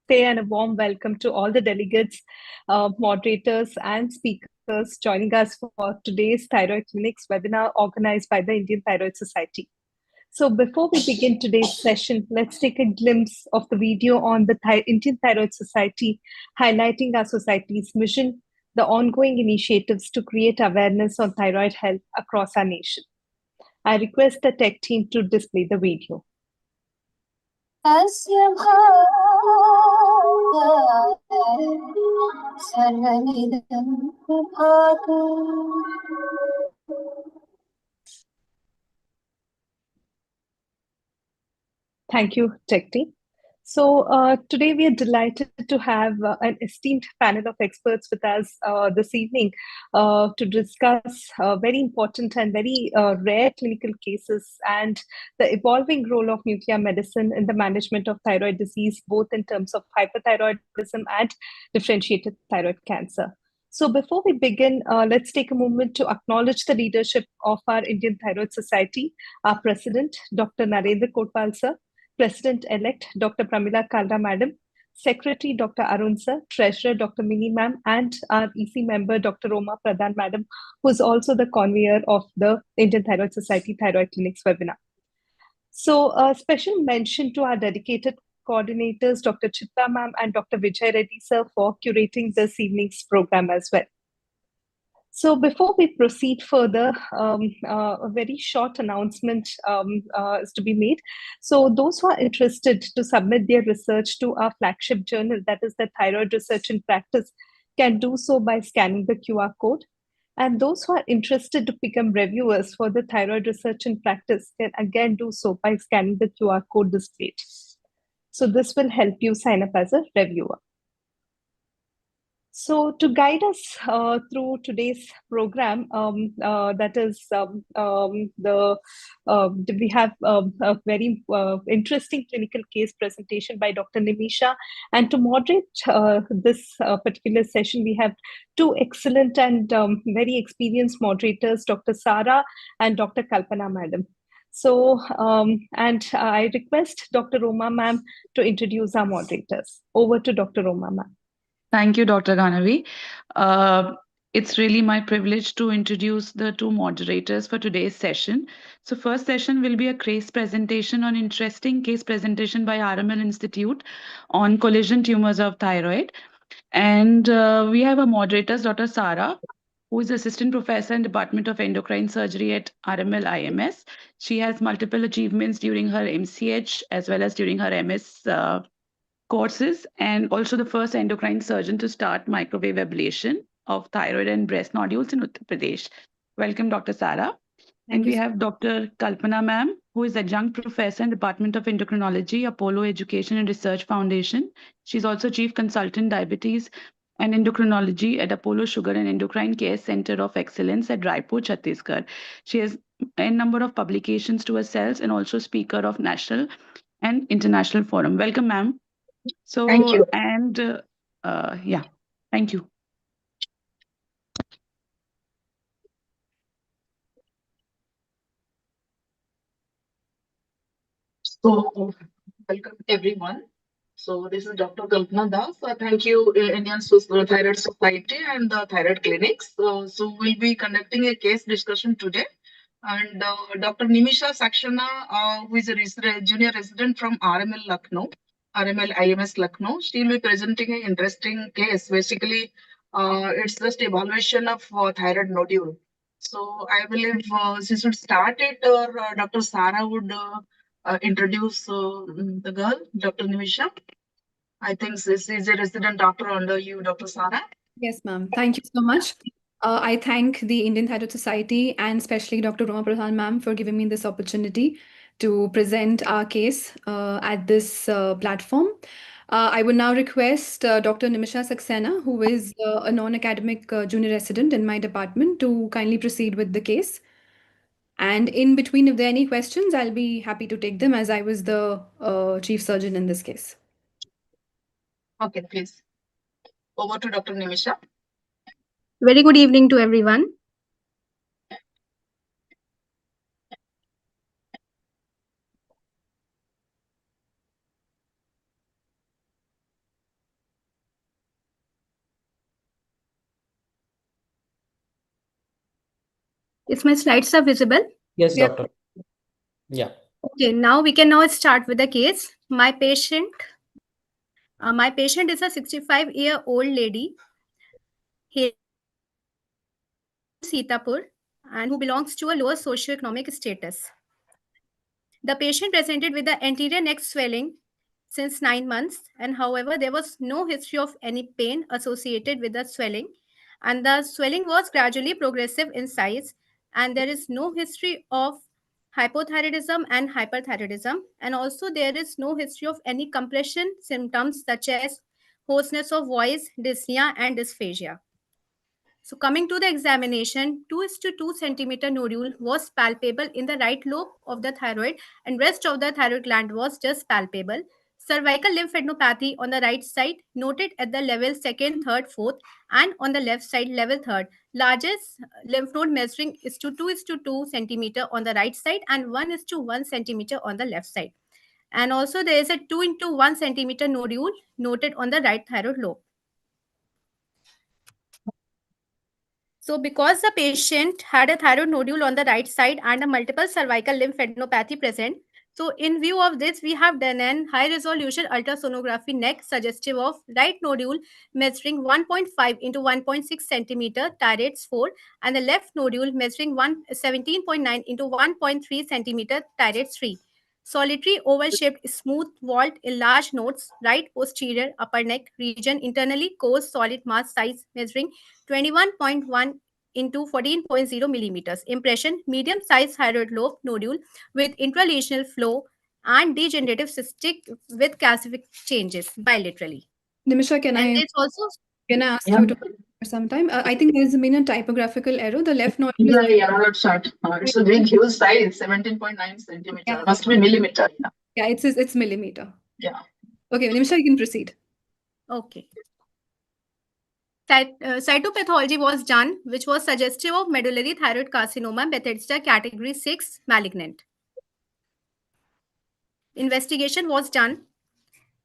and a warm welcome to all the delegates, moderators, and speakers joining us for today's Thyroid Clinics webinar organized by the Indian Thyroid Society. So before we begin today's session, let's take a glimpse of the video on the Indian Thyroid Society, highlighting our society's mission, the ongoing initiatives to create awareness on thyroid health across our nation. I request the tech team to display the video. Thank you, tech team. So today we are delighted to have an esteemed panel of experts with us this evening to discuss very important and very rare clinical cases and the evolving role of nuclear medicine in the management of thyroid disease, both in terms of hyperthyroidism and differentiated thyroid cancer. So before we begin, let's take a moment to acknowledge the leadership of our Indian Thyroid Society, our President, Dr. Narendra Kotwal sir, President-elect Dr. Pramila Kalra Madam, Secretary Dr. Arun Sir, Treasurer Dr. Mini Ma'am, and our EC member Dr. Roma Pradhan Madam, who is also the convener of the Indian Thyroid Society Thyroid Clinics webinar. So a special mention to our dedicated coordinators, Dr. Chitra Ma'am and Dr. Vijay Reddy Sir, for curating this evening's program as well. So before we proceed further, a very short announcement is to be made. So those who are interested to submit their research to our flagship journal, that is the Thyroid Research in Practice, can do so by scanning the QR code. And those who are interested to become reviewers for the Thyroid Research in Practice can again do so by scanning the QR code displayed. So this will help you sign up as a reviewer. So to guide us through today's program, that is we have a very interesting clinical case presentation by Dr. Nimisha, and to moderate this particular session, we have two excellent and very experienced moderators, Dr. Sara and Dr. Kalpana Madam. So, and I request Dr. Roma Ma'am to introduce our moderators. Over to Dr. Roma Ma'am. Thank you, Dr. Ganavi. It's really my privilege to introduce the two moderators for today's session. So first session will be a case presentation on interesting case presentation by RML Institute on collision tumors of thyroid. And we have a moderator, Dr. Sara, who is Assistant Professor in Department of Endocrine Surgery at RML IMS. She has multiple achievements during her MCH as well as during her MS courses, and also the first endocrine surgeon to start microwave ablation of thyroid and breast nodules in Uttar Pradesh. Welcome, Dr. Sara. And we have Dr. Kalpana Ma'am, who is adjunct professor in Department of Endocrinology, Apollo Education and Research Foundation. She's also chief consultant diabetes and endocrinology at Apollo Sugar and Endocrine Care Center of Excellence at Raipur, Chhattisgarh. She has a number of publications to herself and also speaker of national and international forum. Welcome, ma'am. So, thank you. And yeah, thank you. So, welcome everyone. So, this is Dr. Kalpana Das. Thank you, Indian Thyroid Society and the Thyroid Clinics. So, we'll be conducting a case discussion today. And Dr. Nimisha Saxena, who is a junior resident from RML Lucknow, RML IMS Lucknow, she'll be presenting an interesting case. Basically, it's just evaluation of thyroid nodule. So I believe she should start it, or Dr. Sara would introduce the girl, Dr. Nimisha. I think this is a resident doctor under you, Dr. Sara. Yes, ma'am. Thank you so much. I thank the Indian Thyroid Society and especially Dr. Roma Pradhan ma'am for giving me this opportunity to present our case at this platform. I would now request Dr. Nimisha Saxena, who is a non-academic junior resident in my department, to kindly proceed with the case. And in between, if there are any questions, I'll be happy to take them as I was the chief surgeon in this case. Okay, please. Over to Dr. Nimisha. Very good evening to everyone. Is my slides are visible? Yes, Yeah. doctor. Yeah. Okay, now we can now start with the case. My patient is a 65-year-old lady Sitapur and who belongs to a lower socioeconomic status. The patient presented with the anterior neck swelling since 9 months, and however, there was no history of any pain associated with the swelling, and the swelling was gradually progressive in size, and there is no history of hypothyroidism and hyperthyroidism, and also there is no history of any compression symptoms such as hoarseness of voice, dyspnea, and dysphagia. So coming to the examination, 2 is to 2 centimeter nodule was palpable in the right lobe of the thyroid and rest of the thyroid gland was just palpable. Cervical lymphadenopathy on the right side noted at the level 2nd, 3rd, 4th and on the left side level 3rd. Largest lymph node measuring is to 2 centimeter on the right side and 1 is to 1 centimeter on the left side. And also there is a 2 into 1 centimeter nodule noted on the right thyroid lobe. So because the patient had a thyroid nodule on the right side and a multiple cervical lymphadenopathy present, so in view of this, we have done an high resolution ultrasonography neck suggestive of right nodule measuring 1.5 into 1.6 centimeter TIRADES 4 and the left nodule measuring 17.9 into 1.3 centimeter TIRADES 3. Solitary oval-shaped smooth vault in large nodes, right posterior upper neck region internally coarse solid mass size measuring 21.1 into 14.0 millimeters. Impression, medium-sized thyroid lobe nodule with intralesional flow and degenerative cystic with calcific changes bilaterally. Nimisha, And there's also can I ask Yeah. you to sometime? I think there's been a typographical error. The left nodule is Yeah, that's right. It's a big, huge size, 17.9 centimeter. Yeah. Must be millimeter. Yeah, it's millimeter. Yeah. Okay, Nimisha, you can proceed. okay. Cytopathology was done, which was suggestive of medullary thyroid carcinoma, Bethesda category 6 malignant. Investigation was done.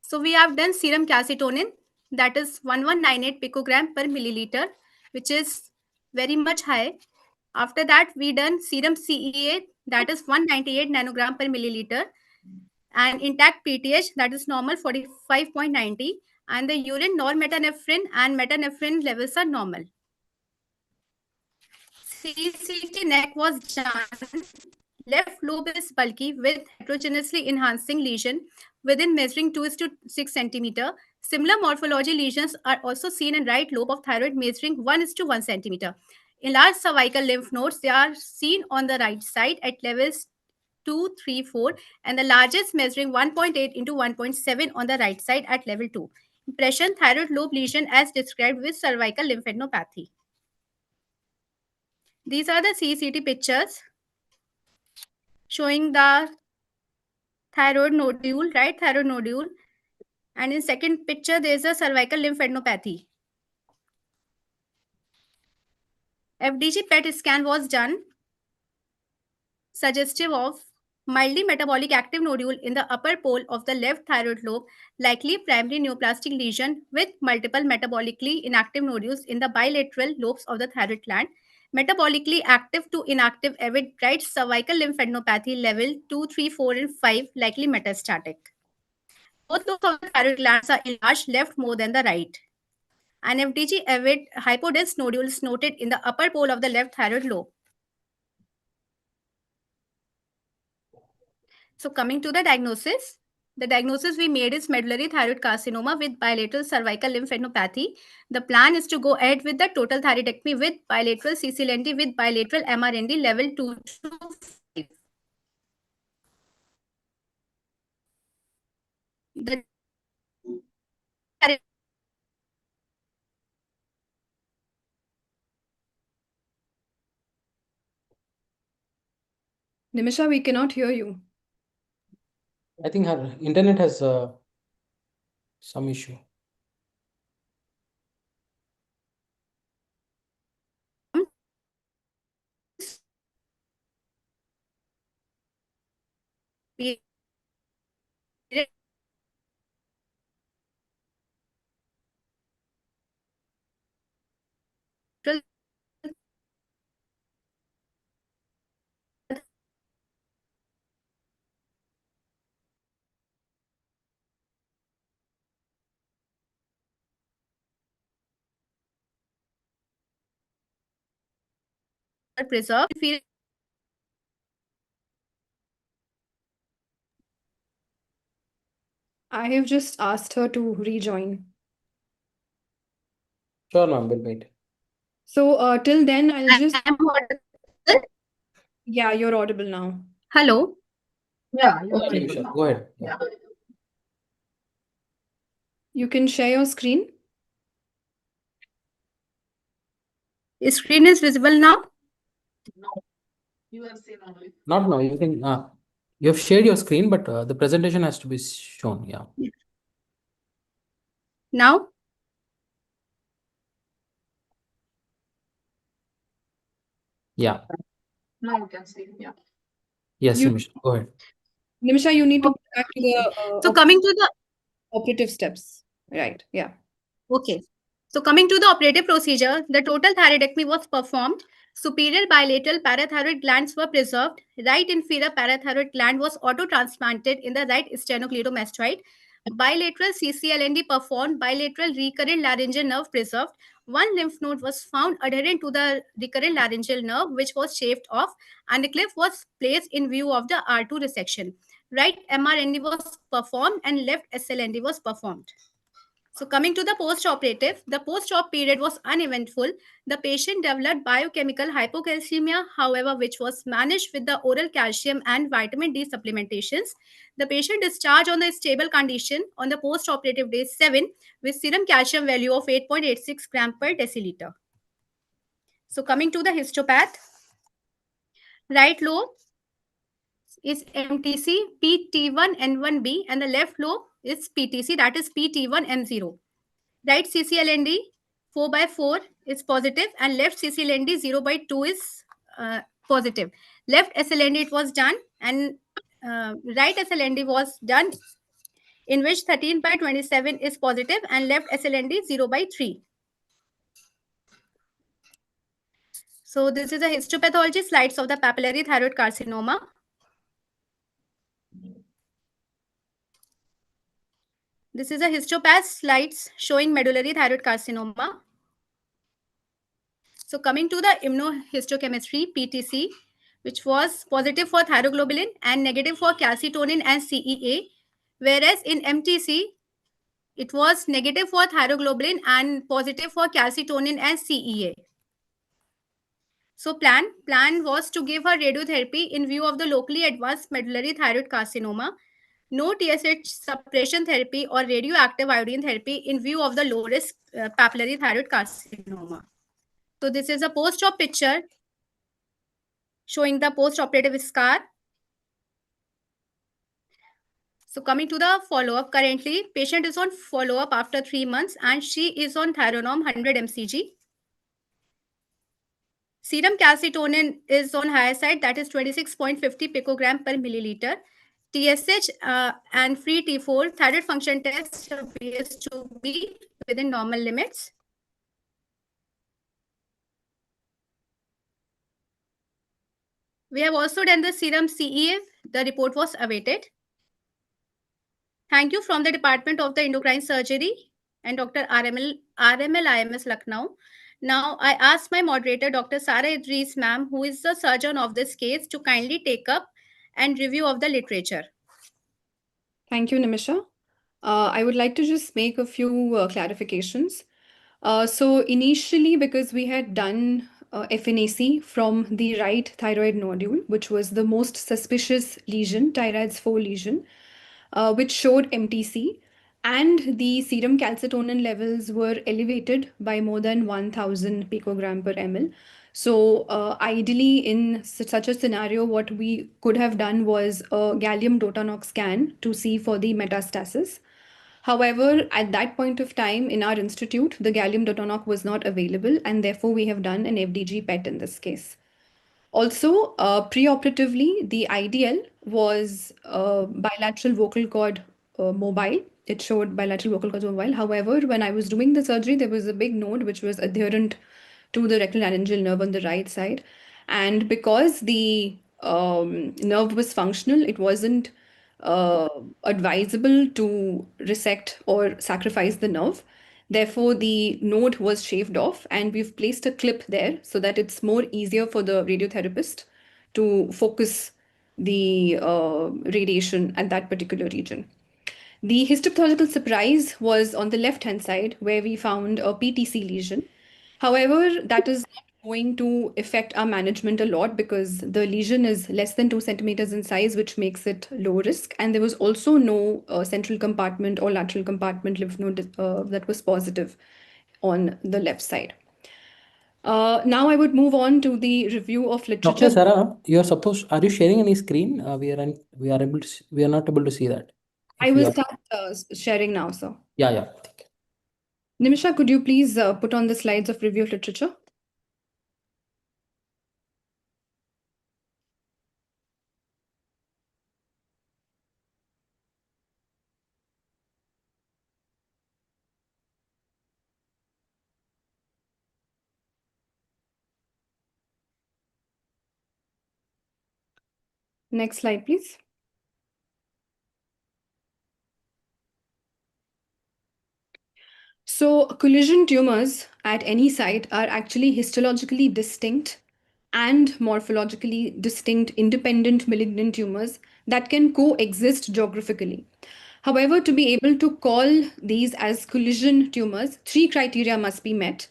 So we have done serum calcitonin, that is 1198 picogram per milliliter, which is very much high. After that, we done serum CEA, that is 198 nanogram per milliliter, and intact PTH, that is normal 45.90, and the urine normetanephrine and metanephrine levels are normal. CCT neck was done. Left lobe is bulky with heterogeneously enhancing lesion within measuring 2 is to 6 centimeter. Similar morphology lesions are also seen in right lobe of thyroid measuring 1 is to 1 centimeter. Enlarged cervical lymph nodes, they are seen on the right side at levels 2, 3, 4, and the largest measuring 1.8 into 1.7 on the right side at level 2. Impression, thyroid lobe lesion as described with cervical lymphadenopathy. These are the CCT pictures showing the thyroid nodule, right thyroid nodule. And in second picture, there is a cervical lymphadenopathy. FDG PET scan was done, suggestive of mildly metabolic active nodule in the upper pole of the left thyroid lobe, likely primary neoplastic lesion with multiple metabolically inactive nodules in the bilateral lobes of the thyroid gland. Metabolically active to inactive avid right cervical lymphadenopathy level 2, 3, 4, and 5, likely metastatic. Both lobes of the thyroid glands are enlarged left more than the right. An FDG avid hypodense nodule is noted in the upper pole of the left thyroid lobe. So coming to the diagnosis we made is medullary thyroid carcinoma with bilateral cervical lymphadenopathy. The plan is to go ahead with the total thyroidectomy with bilateral CCLND with bilateral MRND level 2 to 5. The Nimisha, we cannot hear you. I think her internet has some issue. preserved. I have just asked her to rejoin. Sure, ma'am. We'll wait. So till then, I'll just, I'm audible. yeah, you're audible now. Hello. Yeah, you are Okay, audible Nisha, now. go ahead. Yeah. Yeah. You can share your screen. Screen is visible now. No, you have seen only. Not now. You can. You have shared your screen, but the presentation has to be shown. Yeah. Now, Yeah. Now you can see. Yeah. Yes, You, Nimisha, go ahead. Nimisha, you need to go back to the so coming to the operative steps. Right. Yeah. okay. So coming to the operative procedure, the total thyroidectomy was performed. Superior bilateral parathyroid glands were preserved. Right inferior parathyroid gland was auto-transplanted in the right sternocleidomastoid. Bilateral CCLND performed. Bilateral recurrent laryngeal nerve preserved. One lymph node was found adherent to the recurrent laryngeal nerve, which was shaved off, and the clip was placed in view of the R2 resection. Right MRND was performed and left SLND was performed. So coming to the post-operative, the post-op period was uneventful. The patient developed biochemical hypocalcemia, however, which was managed with the oral calcium and vitamin D supplementations. The patient discharged on the stable condition on the post-operative day 7 with serum calcium value of 8.86 gram per deciliter. So coming to the histopath, right lobe is MTC PT1N1B and the left lobe is PTC, that is PT1M0. Right CCLND 4 by 4 is positive and left CCLND 0 by 2 is positive. Left SLND it was done and right SLND was done in which 13 by 27 is positive and left SLND 0 by 3. So this is a histopathology slides of the papillary thyroid carcinoma. This is a histopath slides showing medullary thyroid carcinoma. So coming to the immunohistochemistry PTC, which was positive for thyroglobulin and negative for calcitonin and CEA, whereas in MTC, it was negative for thyroglobulin and positive for calcitonin and CEA. So plan was to give her radiotherapy in view of the locally advanced medullary thyroid carcinoma. No TSH suppression therapy or radioactive iodine therapy in view of the low risk papillary thyroid carcinoma. So this is a post-op picture showing the post-operative scar. So coming to the follow-up, currently patient is on follow-up after 3 months and she is on Thyronorm 100 mcg. Serum calcitonin is on higher side, that is 26.50 picogram per milliliter. TSH and free T4 thyroid function test appears to be within normal limits. We have also done the serum CEA. The report was awaited. Thank you from the Department of the Endocrine Surgery and Dr. RML IMS Lucknow. Now, I ask my moderator, Dr. Sara Idris, ma'am, who is the surgeon of this case, to kindly take up and review of the literature. Thank you, Nimisha. I would like to just make a few clarifications. So initially, because we had done FNAC from the right thyroid nodule, which was the most suspicious lesion, Tyrad's 4 lesion, which showed MTC, and the serum calcitonin levels were elevated by more than 1000 picogram per ml. So ideally, in such a scenario, what we could have done was a gallium dotanox scan to see for the metastasis. However, at that point of time in our institute, the gallium dotanox was not available, and therefore we have done an FDG PET in this case. Also, preoperatively, the ideal was bilateral vocal cord mobile. It showed bilateral vocal cord mobile. However, when I was doing the surgery, there was a big node which was adherent to the rectal laryngeal nerve on the right side. And because the nerve was functional, it wasn't advisable to resect or sacrifice the nerve. Therefore, the node was shaved off, and we've placed a clip there so that it's more easier for the radiotherapist to focus the radiation at that particular region. The histopathological surprise was on the left-hand side, where we found a PTC lesion. However, that is not going to affect our management a lot because the lesion is less than 2 centimeters in size, which makes it low risk. And there was also no central compartment or lateral compartment lymph node that was positive on the left side. Now I would move on to the review of literature. Dr. Sarah, are you sharing any screen? We are not able to see that. I will start sharing now, sir. Yeah. Nimisha, could you please put on the slides of review of literature? Next slide, please. So collision tumors at any site are actually histologically distinct and morphologically distinct independent malignant tumors that can coexist geographically. However, to be able to call these as collision tumors, 3 criteria must be met.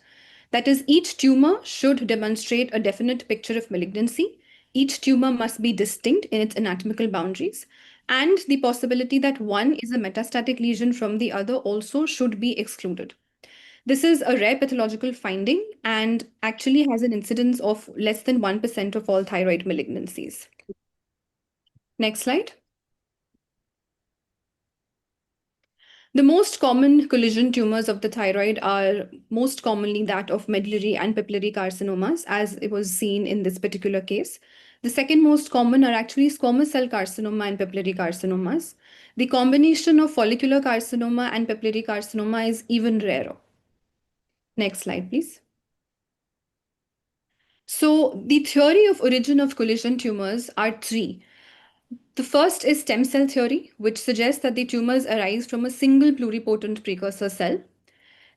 That is, each tumor should demonstrate a definite picture of malignancy. Each tumor must be distinct in its anatomical boundaries. And the possibility that one is a metastatic lesion from the other also should be excluded. This is a rare pathological finding and actually has an incidence of less than 1% of all thyroid malignancies. Next slide. The most common collision tumors of the thyroid are most commonly that of medullary and papillary carcinomas, as it was seen in this particular case. The second most common are actually squamous cell carcinoma and papillary carcinomas. The combination of follicular carcinoma and papillary carcinoma is even rarer. Next slide, please. So the theory of origin of collision tumors are 3. The first is stem cell theory, which suggests that the tumors arise from a single pluripotent precursor cell.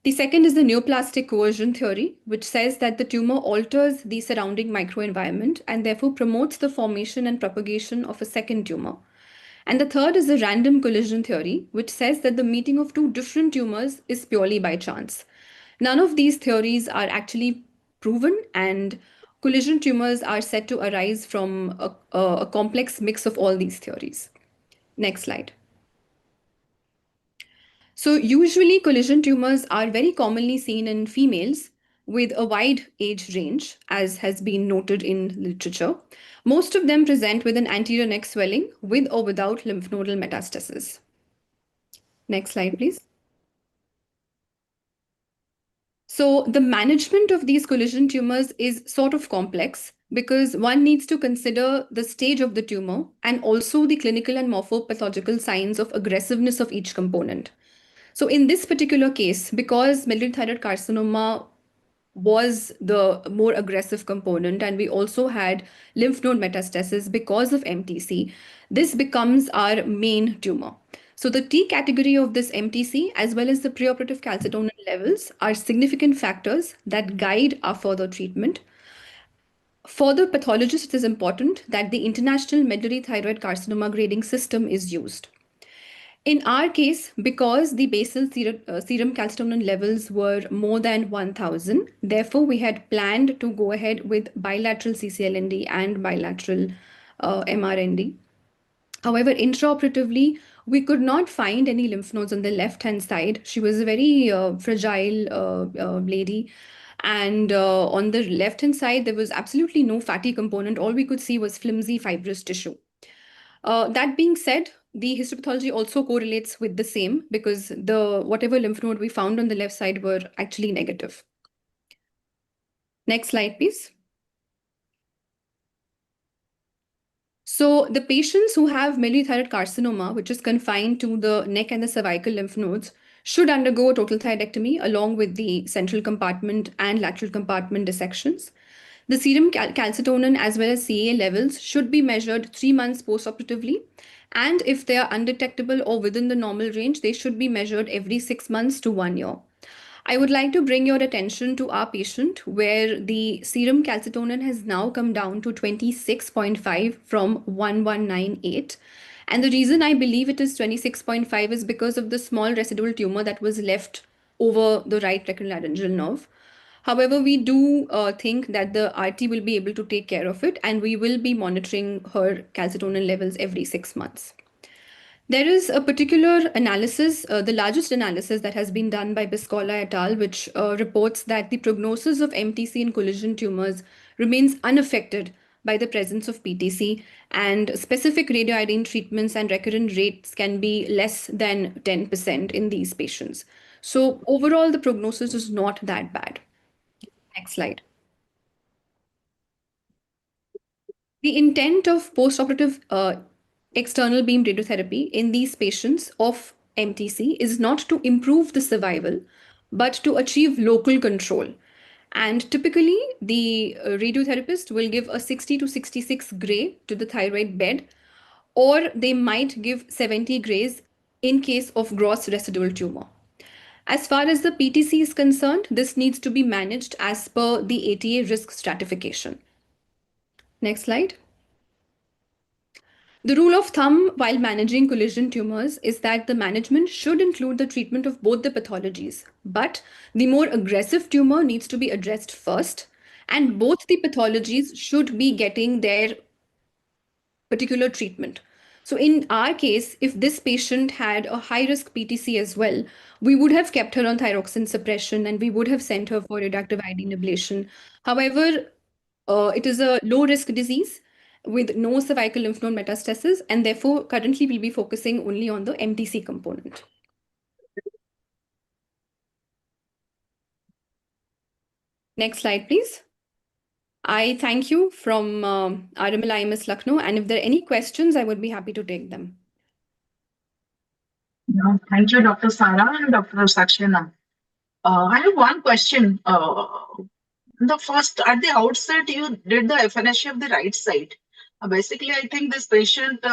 The second is the neoplastic coercion theory, which says that the tumor alters the surrounding microenvironment and therefore promotes the formation and propagation of a second tumor. And the third is the random collision theory, which says that the meeting of 2 different tumors is purely by chance. None of these theories are actually proven, and collision tumors are said to arise from a complex mix of all these theories. Next slide. So usually collision tumors are very commonly seen in females with a wide age range, as has been noted in literature. Most of them present with an anterior neck swelling with or without lymph nodal metastasis. Next slide, please. So the management of these collision tumors is sort of complex because one needs to consider the stage of the tumor and also the clinical and morphopathological signs of aggressiveness of each component. So in this particular case, because medullary thyroid carcinoma was the more aggressive component, and we also had lymph node metastasis because of MTC, this becomes our main tumor. So the T category of this MTC, as well as the preoperative calcitonin levels, are significant factors that guide our further treatment. For the pathologist, it is important that the International Medullary Thyroid Carcinoma Grading System is used. In our case, because the basal serum calcitonin levels were more than 1000, therefore we had planned to go ahead with bilateral CCLND and bilateral MRND. However, intraoperatively, we could not find any lymph nodes on the left-hand side. She was a very fragile lady. And on the left-hand side, there was absolutely no fatty component. All we could see was flimsy fibrous tissue. That being said, the histopathology also correlates with the same because the whatever lymph node we found on the left side were actually negative. Next slide, please. So the patients who have medullary thyroid carcinoma, which is confined to the neck and the cervical lymph nodes, should undergo a total thyroidectomy along with the central compartment and lateral compartment dissections. The serum calcitonin as well as CA levels should be measured 3 months postoperatively. And if they are undetectable or within the normal range, they should be measured every 6 months to 1 year. I would like to bring your attention to our patient where the serum calcitonin has now come down to 26.5 from 1198. And the reason I believe it is 26.5 is because of the small residual tumor that was left over the right retrolaryngeal nerve. However, we do think that the RT will be able to take care of it, and we will be monitoring her calcitonin levels every 6 months. There is a particular analysis, the largest analysis that has been done by Biscola et al., which reports that the prognosis of MTC in collision tumors remains unaffected by the presence of PTC, and specific radioiodine treatments and recurrent rates can be less than 10% in these patients. So, overall, the prognosis is not that bad. Next slide. The intent of postoperative external beam radiotherapy in these patients of MTC is not to improve the survival, but to achieve local control. And typically, the radiotherapist will give a 60 to 66 gray to the thyroid bed, or they might give 70 grays in case of gross residual tumor. As far as the PTC is concerned, this needs to be managed as per the ATA risk stratification. Next slide. The rule of thumb while managing collision tumors is that the management should include the treatment of both the pathologies, but the more aggressive tumor needs to be addressed first, and both the pathologies should be getting their particular treatment. So, in our case, if this patient had a high risk PTC as well, we would have kept her on thyroxine suppression and we would have sent her for radioactive iodine ablation. However, it is a low risk disease with no cervical lymph node metastasis, and therefore currently we'll be focusing only on the MTC component. Next slide, please. I thank you from RML IMS Lucknow, and if there are any questions, I would be happy to take them. Yeah, thank you, Dr. Sara and Dr. Sakshina. I have one question. The first, at the outset, you did the FNSC of the right side. Basically, I think this patient,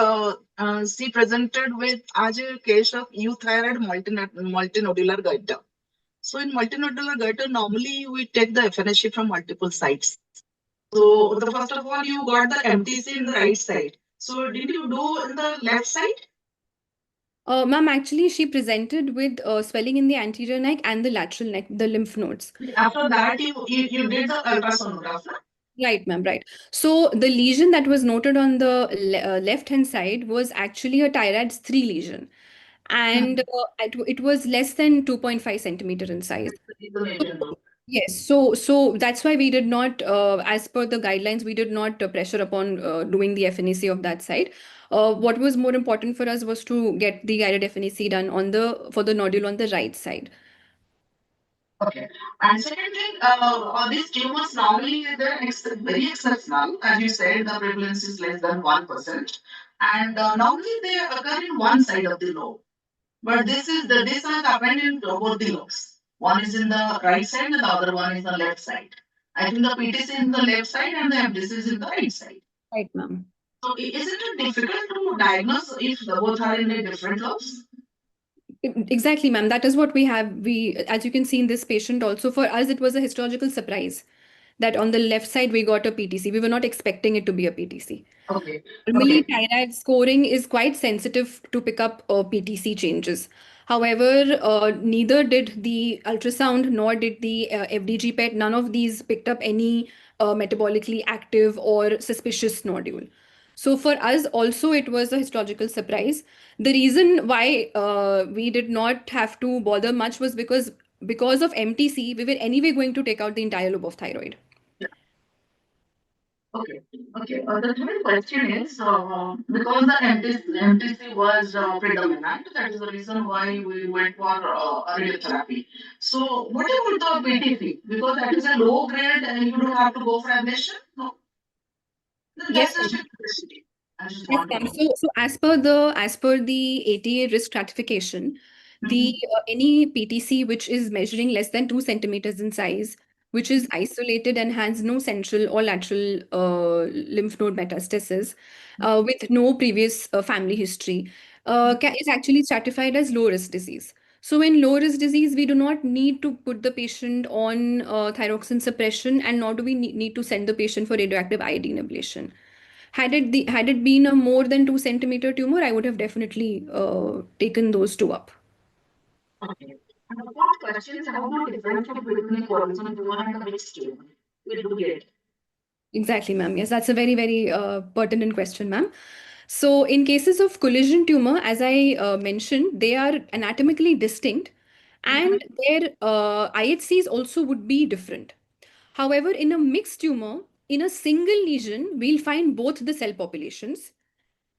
she presented with as a case of euthyroid multinodular goiter. So in multinodular goiter, normally we take the FNSC from multiple sides. So the first of all, you got the MTC in the right side. So did you do in the left side? Ma'am, actually, she presented with swelling in the anterior neck and the lateral neck, the lymph nodes. After that, you did the ultrasonograph, no? Right, ma'am, right. So the lesion that was noted on the left-hand side was actually a TIRADS 3 lesion. And it was less than 2.5 centimeter in size. Yes, so that's why we did not, as per the guidelines, we did not pressure upon doing the FNAC of that side. What was more important for us was to get the guided FNAC done for the nodule on the right side. Okay. And second thing, these tumors normally they're very exceptional. As you said, the prevalence is less than 1%. And normally they occur in one side of the lobe. But this has happened in both the lobes. One is in the right side and the other one is the left side. I think the PTC is in the left side and the MTC is in the right side. Right, ma'am. So isn't it difficult to diagnose if the both are in the different lobes? Exactly, ma'am. That is what we have. As you can see in this patient also, for us, it was a histological surprise that on the left side we got a PTC. We were not expecting it to be a PTC. Okay. Normally, thyroid scoring is quite sensitive to pick up PTC changes. However, neither did the ultrasound nor did the FDG PET. None of these picked up any metabolically active or suspicious nodule. So for us also it was a histological surprise. The reason why we did not have to bother much was because of MTC, we were anyway going to take out the entire lobe of thyroid. Okay. Okay. The third question is because the MTC was predominant, that is the reason why we went for radiotherapy. So, what about the PTC? Because that is a low grade and you don't have to go for ablation? No. Then Yes, that's just curiosity. I just yes, want to ma'am. know. So as per the ATA risk stratification, the any PTC which is measuring less than 2 centimeters in size, which is isolated and has no central or lateral lymph node metastasis, with no previous family history, is actually stratified as low risk disease. So in low risk disease, we do not need to put the patient on thyroxine suppression, and nor do we need to send the patient for radioactive iodine ablation. Had it been a more than 2 centimeter tumor, I would have definitely taken those two up. Okay. And the fourth question is how to differentiate between a collagen tumor and a mixed tumor. We do get. Exactly, ma'am. Yes, that's a very, very pertinent question, ma'am. So, in cases of collision tumor, as I mentioned, they are anatomically distinct and their IHCs also would be different. However, in a mixed tumor, in a single lesion, we'll find both the cell populations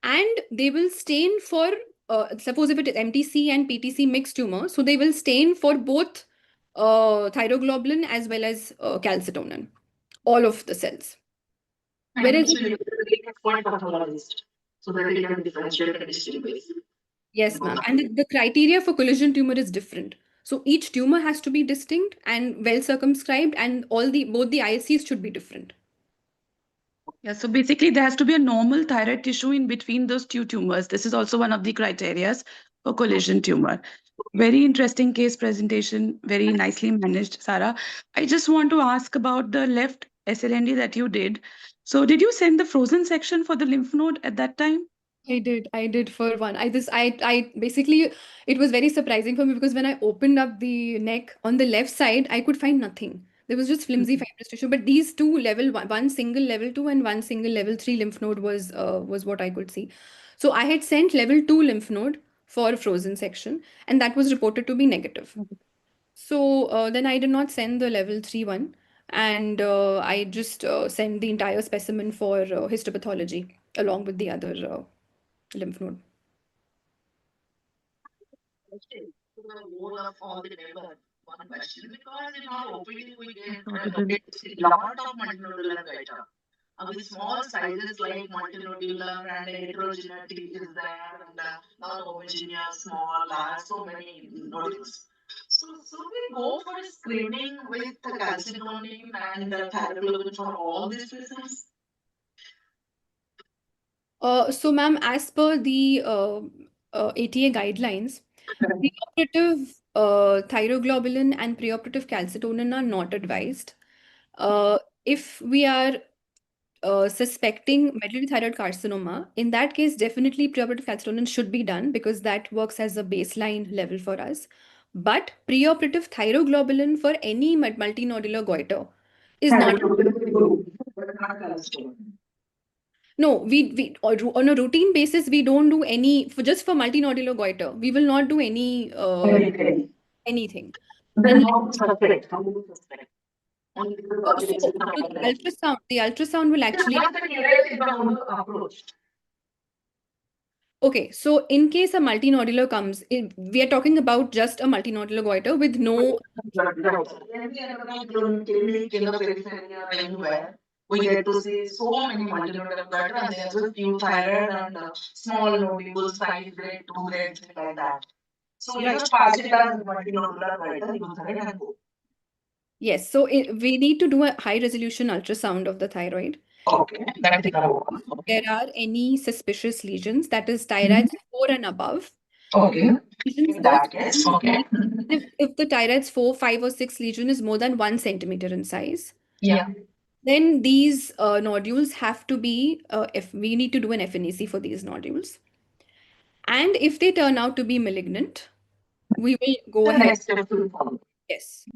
and they will stain for, suppose if it is MTC and PTC mixed tumor, so they will stain for both thyroglobulin as well as calcitonin, all of the cells. Whereas, So you really expert pathologist so that they can differentiate and distinguish. yes, ma'am, and the criteria for collision tumor is different. So each tumor has to be distinct and well circumscribed, and both the ICs should be different. Yeah, so basically there has to be a normal thyroid tissue in between those two tumors. This is also one of the criteria for collision tumor. Very interesting case presentation, very nicely managed, Sarah. I just want to ask about the left SLND that you did. So did you send the frozen section for the lymph node at that time? I did for one. I basically, it was very surprising for me because when I opened up the neck on the left side, I could find nothing. There was just flimsy fibrous tissue, but these two one single level 2 and one single level 3 lymph node was what I could see. So I had sent level 2 lymph node for frozen section, and that was reported to be negative. So then I did not send the level 3 one, and I just sent the entire specimen for histopathology along with the other lymph node. The role of all the member. One question because in our OPD we get to see a lot of multinodular goiter. With small sizes like multinodular and heterogeneity is there and non-homogeneous, small, large, so many nodules. So we go for a screening with the calcitonin and the thyroglobulin for all these patients? So, ma'am, as per the ATA guidelines, preoperative thyroglobulin and preoperative calcitonin are not advised. If we are suspecting medullary thyroid carcinoma, in that case, definitely preoperative calcitonin should be done because that works as a baseline level for us. But preoperative thyroglobulin for any multinodular goiter is not. No, we on a routine basis we don't do any for just for multinodular goiter. We will not do any anything. Then Unless, how to suspect? How to suspect? Only so the ultrasound will actually. What's the correct approach? Okay, so in case a multinodular comes, we are talking about just a multinodular goiter with no. Clinic in the periphery or anywhere, we get to see so many multinodular goiter and there's a few thyroid and small nodules, 5 grade, 2 grade, things like that. So you just pass it as multinodular goiter, use it and go. Yes, so we need to do a high resolution ultrasound of the thyroid. Okay, that is There are any suspicious lesions, that is thyroids 4 and above. okay. Lesions In that case, okay. If the thyroids 4, 5, or 6 lesion is more than 1 centimeter in size, Yeah. then these nodules have to be, if we need to do an FNAC for these nodules. And if they turn out to be malignant, we will go The ahead. next step will follow. Yes.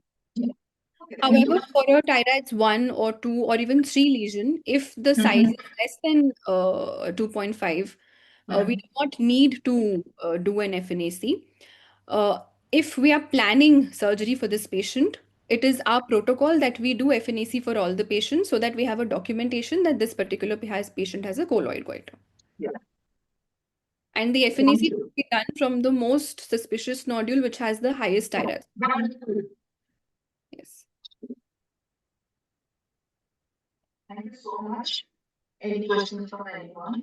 Okay, However, for a thyroids 1 or 2 or even 3 lesion, if the size is less than 2.5, we do not need to do an FNAC. If we are planning surgery for this patient, it is our protocol that we do FNAC for all the patients so that we have a documentation that this particular patient has a colloid goiter. Yeah. And the FNAC should be done from the most suspicious nodule, which has the highest thyroid. Yes. Thank you so much. Any questions from anyone?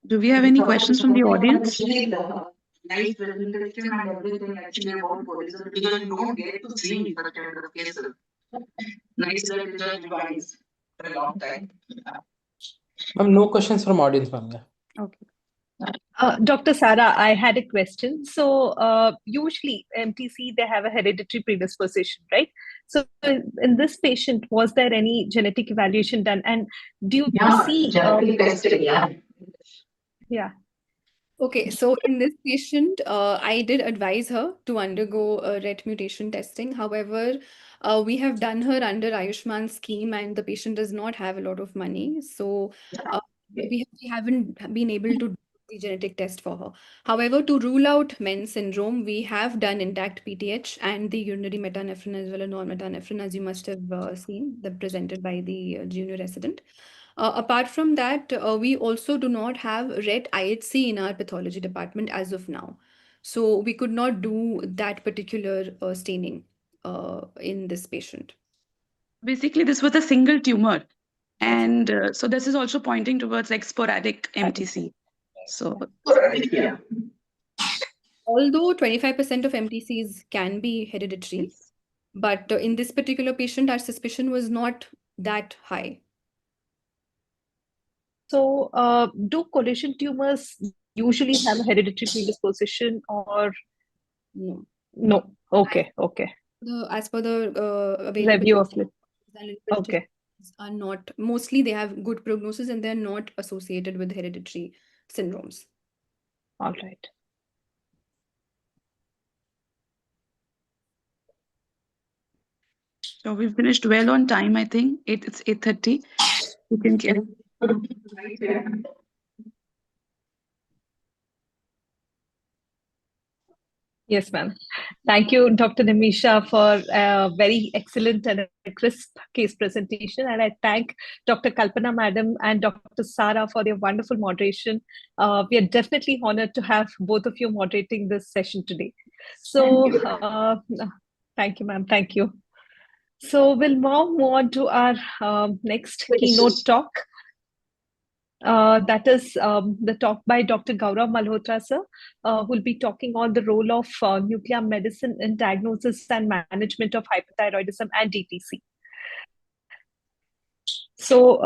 Do we have any questions from the audience? Nice presentation and everything actually about collision because you don't get to see such kind of cases. Nice that you just revised for a long time. Ma'am, no questions from audience, ma'am. Okay. Dr. Sara, I had a question. So, usually MTC, they have a hereditary predisposition, right? So, in this patient, was there any genetic evaluation done? And do you Yeah, see, genetic testing, yeah. yeah, Okay, so in this patient, I did advise her to undergo RET mutation testing. However, we have done her under Ayushman scheme, and the patient does not have a lot of money. So uh, we haven't been able to do the genetic test for her. However, to rule out Men's syndrome, we have done intact PTH and the urinary metanephrine as well as non-metanephrine, as you must have seen, the presented by the junior resident. Apart from that, we also do not have RET IHC in our pathology department as of now. So we could not do that particular staining in this patient. Basically, this was a single tumor. And so this is also pointing towards like sporadic MTC. So Yeah. Although 25% of MTCs can be hereditary, but in this particular patient, our suspicion was not that high. so do collision tumors usually have a hereditary predisposition or No. no? Okay, okay. As per the available Review of it. literature Okay, are not, mostly they have good prognosis and they're not associated with hereditary syndromes. all right. so we finished well on time, I think. It's 8:30. You can get Yes, ma'am. Thank you, Dr. Nimisha, for a very excellent and a crisp case presentation. And I thank Dr. Kalpana, madam, and Dr. Sara for their wonderful moderation. We are definitely honored to have both of you moderating this session today. So, thank you, ma'am. Thank you. So, we'll now move on to our next keynote talk. That is the talk by Dr. Gaurav Malhotra, sir, who will be talking on the role of nuclear medicine in diagnosis and management of hyperthyroidism and DTC. So,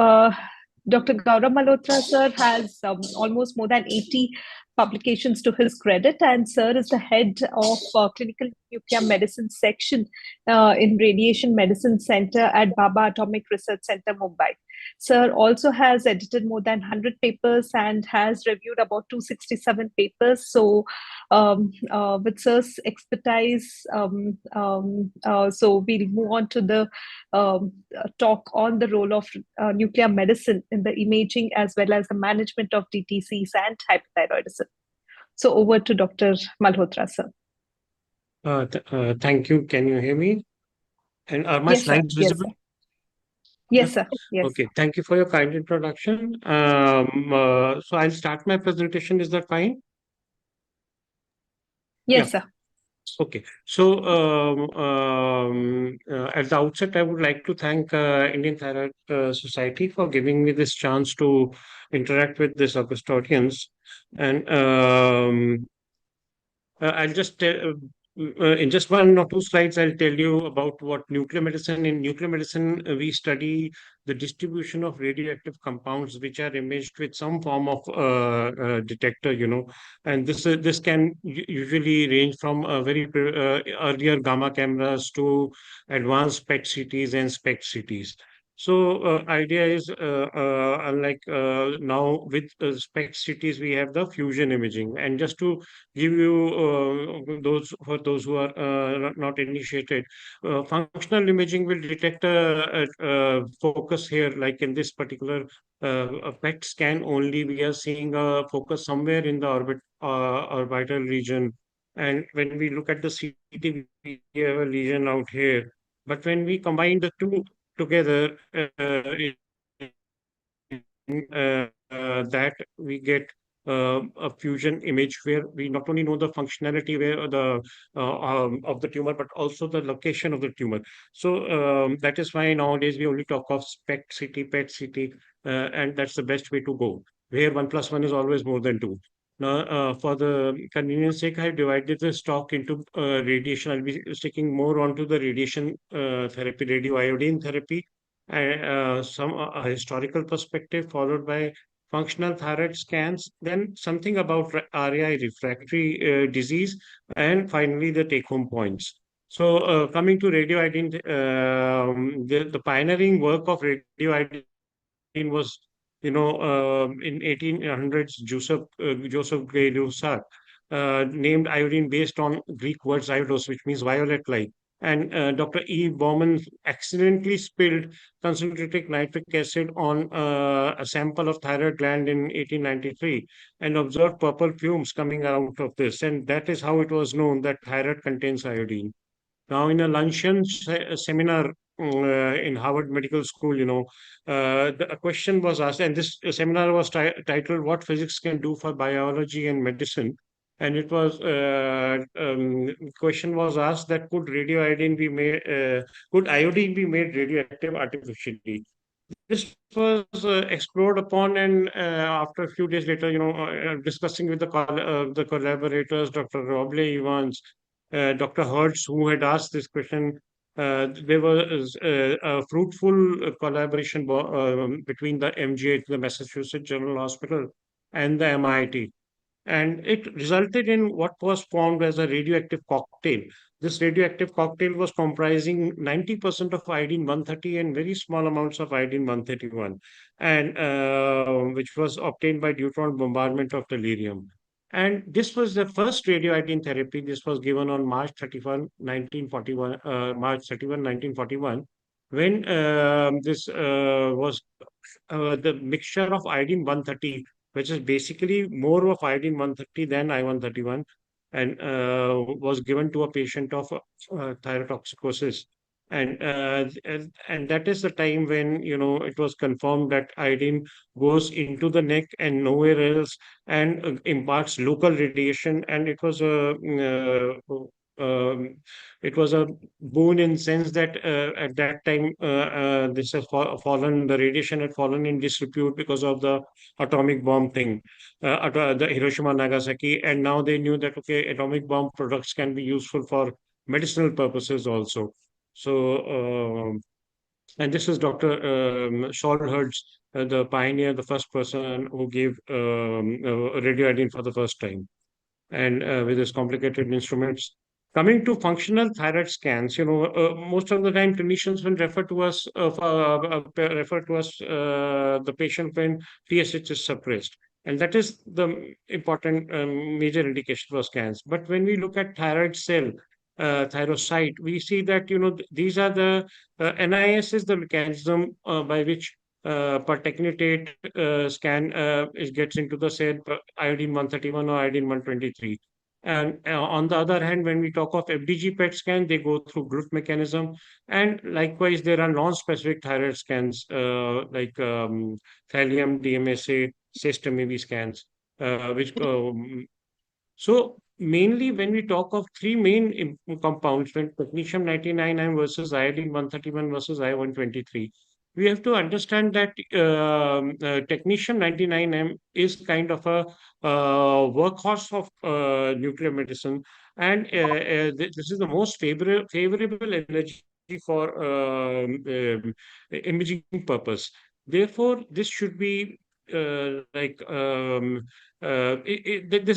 Dr. Gaurav Malhotra, sir, has almost more than 80 publications to his credit, and sir is the head of clinical nuclear medicine section in Radiation Medicine Center at Baba Atomic Research Center, Mumbai. Sir also has edited more than 100 papers and has reviewed about 267 papers. So, with sir's expertise, so we'll move on to the talk on the role of nuclear medicine in the imaging as well as the management of DTCs and hyperthyroidism. So over to Dr. Malhotra, sir. Thank you. Can you hear me? And are my Yes, sir. slides Yes, visible? sir. Yes, sir. Yes. Okay. Thank you for your kind introduction. So I'll start my presentation. Is that fine? Yes, sir. Okay. So at the outset, I would like to thank Indian Thyroid Society for giving me this chance to interact with this august audience. And I'll just in just one or two slides, I'll tell you about what nuclear medicine. In nuclear medicine, we study the distribution of radioactive compounds which are imaged with some form of detector, and this can usually range from very earlier gamma cameras to advanced PET CTs and SPECT CTs. So idea is unlike now with SPECT CTs, we have the fusion imaging, and just to give you those who are not initiated, functional imaging will detect a focus here, like in this particular a PET scan only. We are seeing a focus somewhere in the orbital region, and when we look at the CT, we have a lesion out here. But when we combine the two together, that we get a fusion image where we not only know the functionality where of the tumor, but also the location of the tumor. So that is why nowadays we only talk of SPECT CT, PET CT, and that's the best way to go, where 1+1 is always more than 2. Now, for the convenience sake, I have divided this talk into radiation. I'll be sticking more onto the radiation therapy, radioiodine therapy, and some historical perspective, followed by functional thyroid scans, then something about RAI refractory disease, and finally the take-home points. So, coming to the pioneering work of radioiodine was, in 1800s, Joseph Gay-Lussac named iodine based on Greek word iodos, which means violet light. And Dr. E. Baumann accidentally spilled concentrated nitric acid on a sample of thyroid gland in 1893 and observed purple fumes coming out of this. And that is how it was known that thyroid contains iodine. Now, in a luncheon seminar in Harvard Medical School, a question was asked, and this seminar was titled "What Physics Can Do for Biology and Medicine." And it was question was asked that could iodine be made radioactive artificially? This was explored upon, and after a few days later, discussing with the collaborators, Dr. Roble Evans, Dr. Hertz, who had asked this question, there was a fruitful collaboration between the MGH, the Massachusetts General Hospital, and the MIT, and it resulted in what was formed as a radioactive cocktail. This radioactive cocktail was comprising 90% of iodine 130 and very small amounts of iodine 131, and which was obtained by neutron bombardment of delirium. And this was the first radioiodine therapy. This was given on March 31, 1941, when this was the mixture of iodine 130, which is basically more of iodine 130 than I-131, and was given to a patient of thyrotoxicosis. And that is the time when, it was confirmed that iodine goes into the neck and nowhere else, and imparts local radiation. And it was a boon in sense that at that time this has fallen, the radiation had fallen in disrepute because of the atomic bomb thing, the Hiroshima Nagasaki, and now they knew that okay, atomic bomb products can be useful for medicinal purposes also. So and this is Dr. Scholhertz, the pioneer, the first person who gave radioiodine for the first time, and with his complicated instruments. Coming to functional thyroid scans, most of the time clinicians will refer to us the patient when TSH is suppressed, and that is the important major indication for scans. But when we look at thyroid cell, thyrocyte, we see that these are the NIS is the mechanism by which pertechnetate scan is gets into the cell, iodine 131 or iodine 123. And on the other hand, when we talk of FDG PET scan, they go through GLUT mechanism. And likewise, there are non-specific thyroid scans like thallium, DMSA, SESTMAV scans, which so mainly when we talk of three main compounds, when technetium 99M versus iodine 131 versus I-123, we have to understand that technetium 99M is kind of a workhorse of nuclear medicine, and this is the most favorable energy for imaging purpose. Therefore, this should be this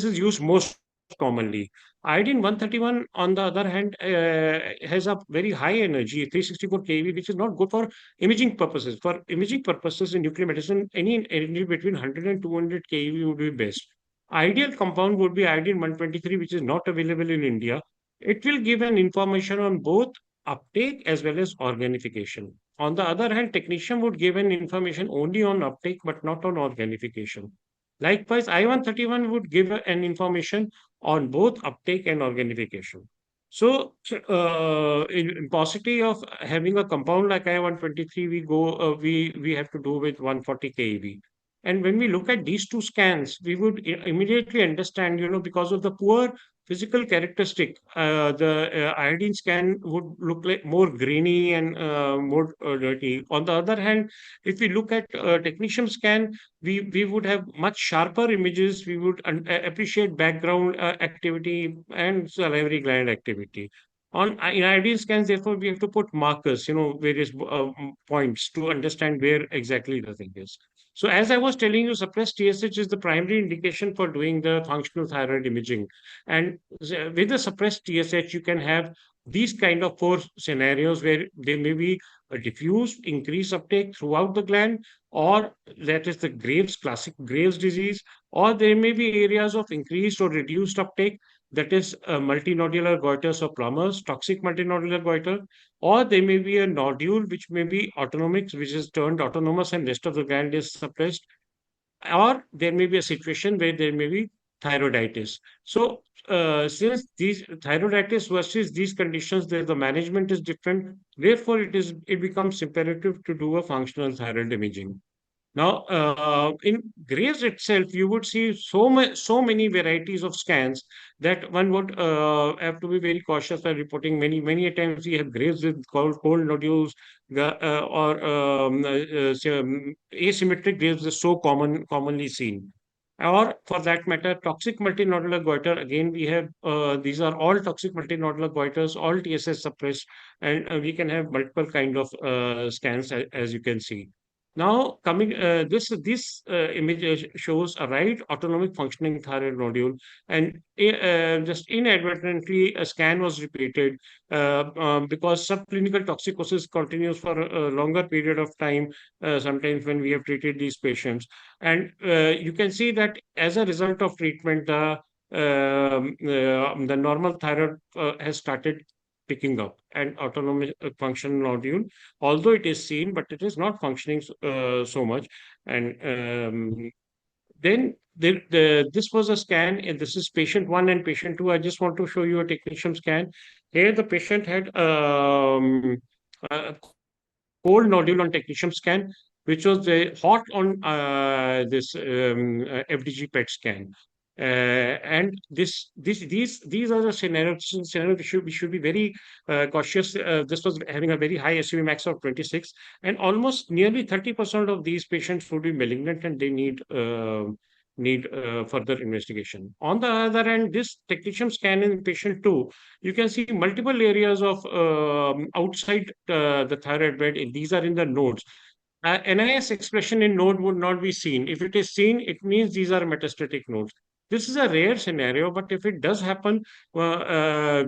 is used most commonly. Iodine 131, on the other hand, has a very high energy, 364 kV, which is not good for imaging purposes. For imaging purposes in nuclear medicine, any energy between 100 and 200 kV would be best. Ideal compound would be iodine 123, which is not available in India. It will give an information on both uptake as well as organification. On the other hand, technetium would give an information only on uptake but not on organification. Likewise, I-131 would give an information on both uptake and organification. So, in paucity of having a compound like I-123, we have to do with 140 keV. And when we look at these two scans, we would immediately understand, because of the poor physical characteristic, the iodine scan would look like more grainy and more dirty. On the other hand, if we look at technetium scan, we would have much sharper images. We would appreciate background activity and salivary gland activity. In iodine scans, therefore, we have to put markers, various points to understand where exactly the thing is. So as I was telling you, suppressed TSH is the primary indication for doing the functional thyroid imaging. And with the suppressed TSH, you can have these kind of four scenarios where there may be a diffuse increased uptake throughout the gland, or that is the Graves, classic Graves disease, or there may be areas of increased or reduced uptake, that is multinodular goiters or plumbers, toxic multinodular goiter, or there may be a nodule which may be autonomic, which is turned autonomous and rest of the gland is suppressed, or there may be a situation where there may be thyroiditis. So, since these thyroiditis versus these conditions, the management is different. Therefore, it becomes imperative to do a functional thyroid imaging. Now, in Graves itself, you would see so many varieties of scans that one would have to be very cautious by reporting. Many a times we have Graves with cold nodules, or asymmetric Graves is so commonly seen. Or for that matter, toxic multinodular goiter. Again, we have these are all toxic multinodular goiters, all TSS suppressed, and we can have multiple kind of scans as you can see. Now, coming this image shows a right autonomic functioning thyroid nodule, and just inadvertently a scan was repeated because subclinical toxicosis continues for a longer period of time. Sometimes when we have treated these patients, and you can see that as a result of treatment, the normal thyroid has started picking up, and autonomic function nodule, although it is seen, but it is not functioning so much. And then this was a scan, and this is patient one and patient two. I just want to show you a technetium scan. Here, the patient had a cold nodule on technetium scan, which was hot on this FDG PET scan. And these are the scenarios we should be very cautious. This was having a very high SUV max of 26, and almost nearly 30% of these patients would be malignant, and they need further investigation. On the other hand, this technetium scan in patient 2, you can see multiple areas of outside the thyroid bed. These are in the nodes. NIS expression in node would not be seen. If it is seen, it means these are metastatic nodes. This is a rare scenario, but if it does happen, then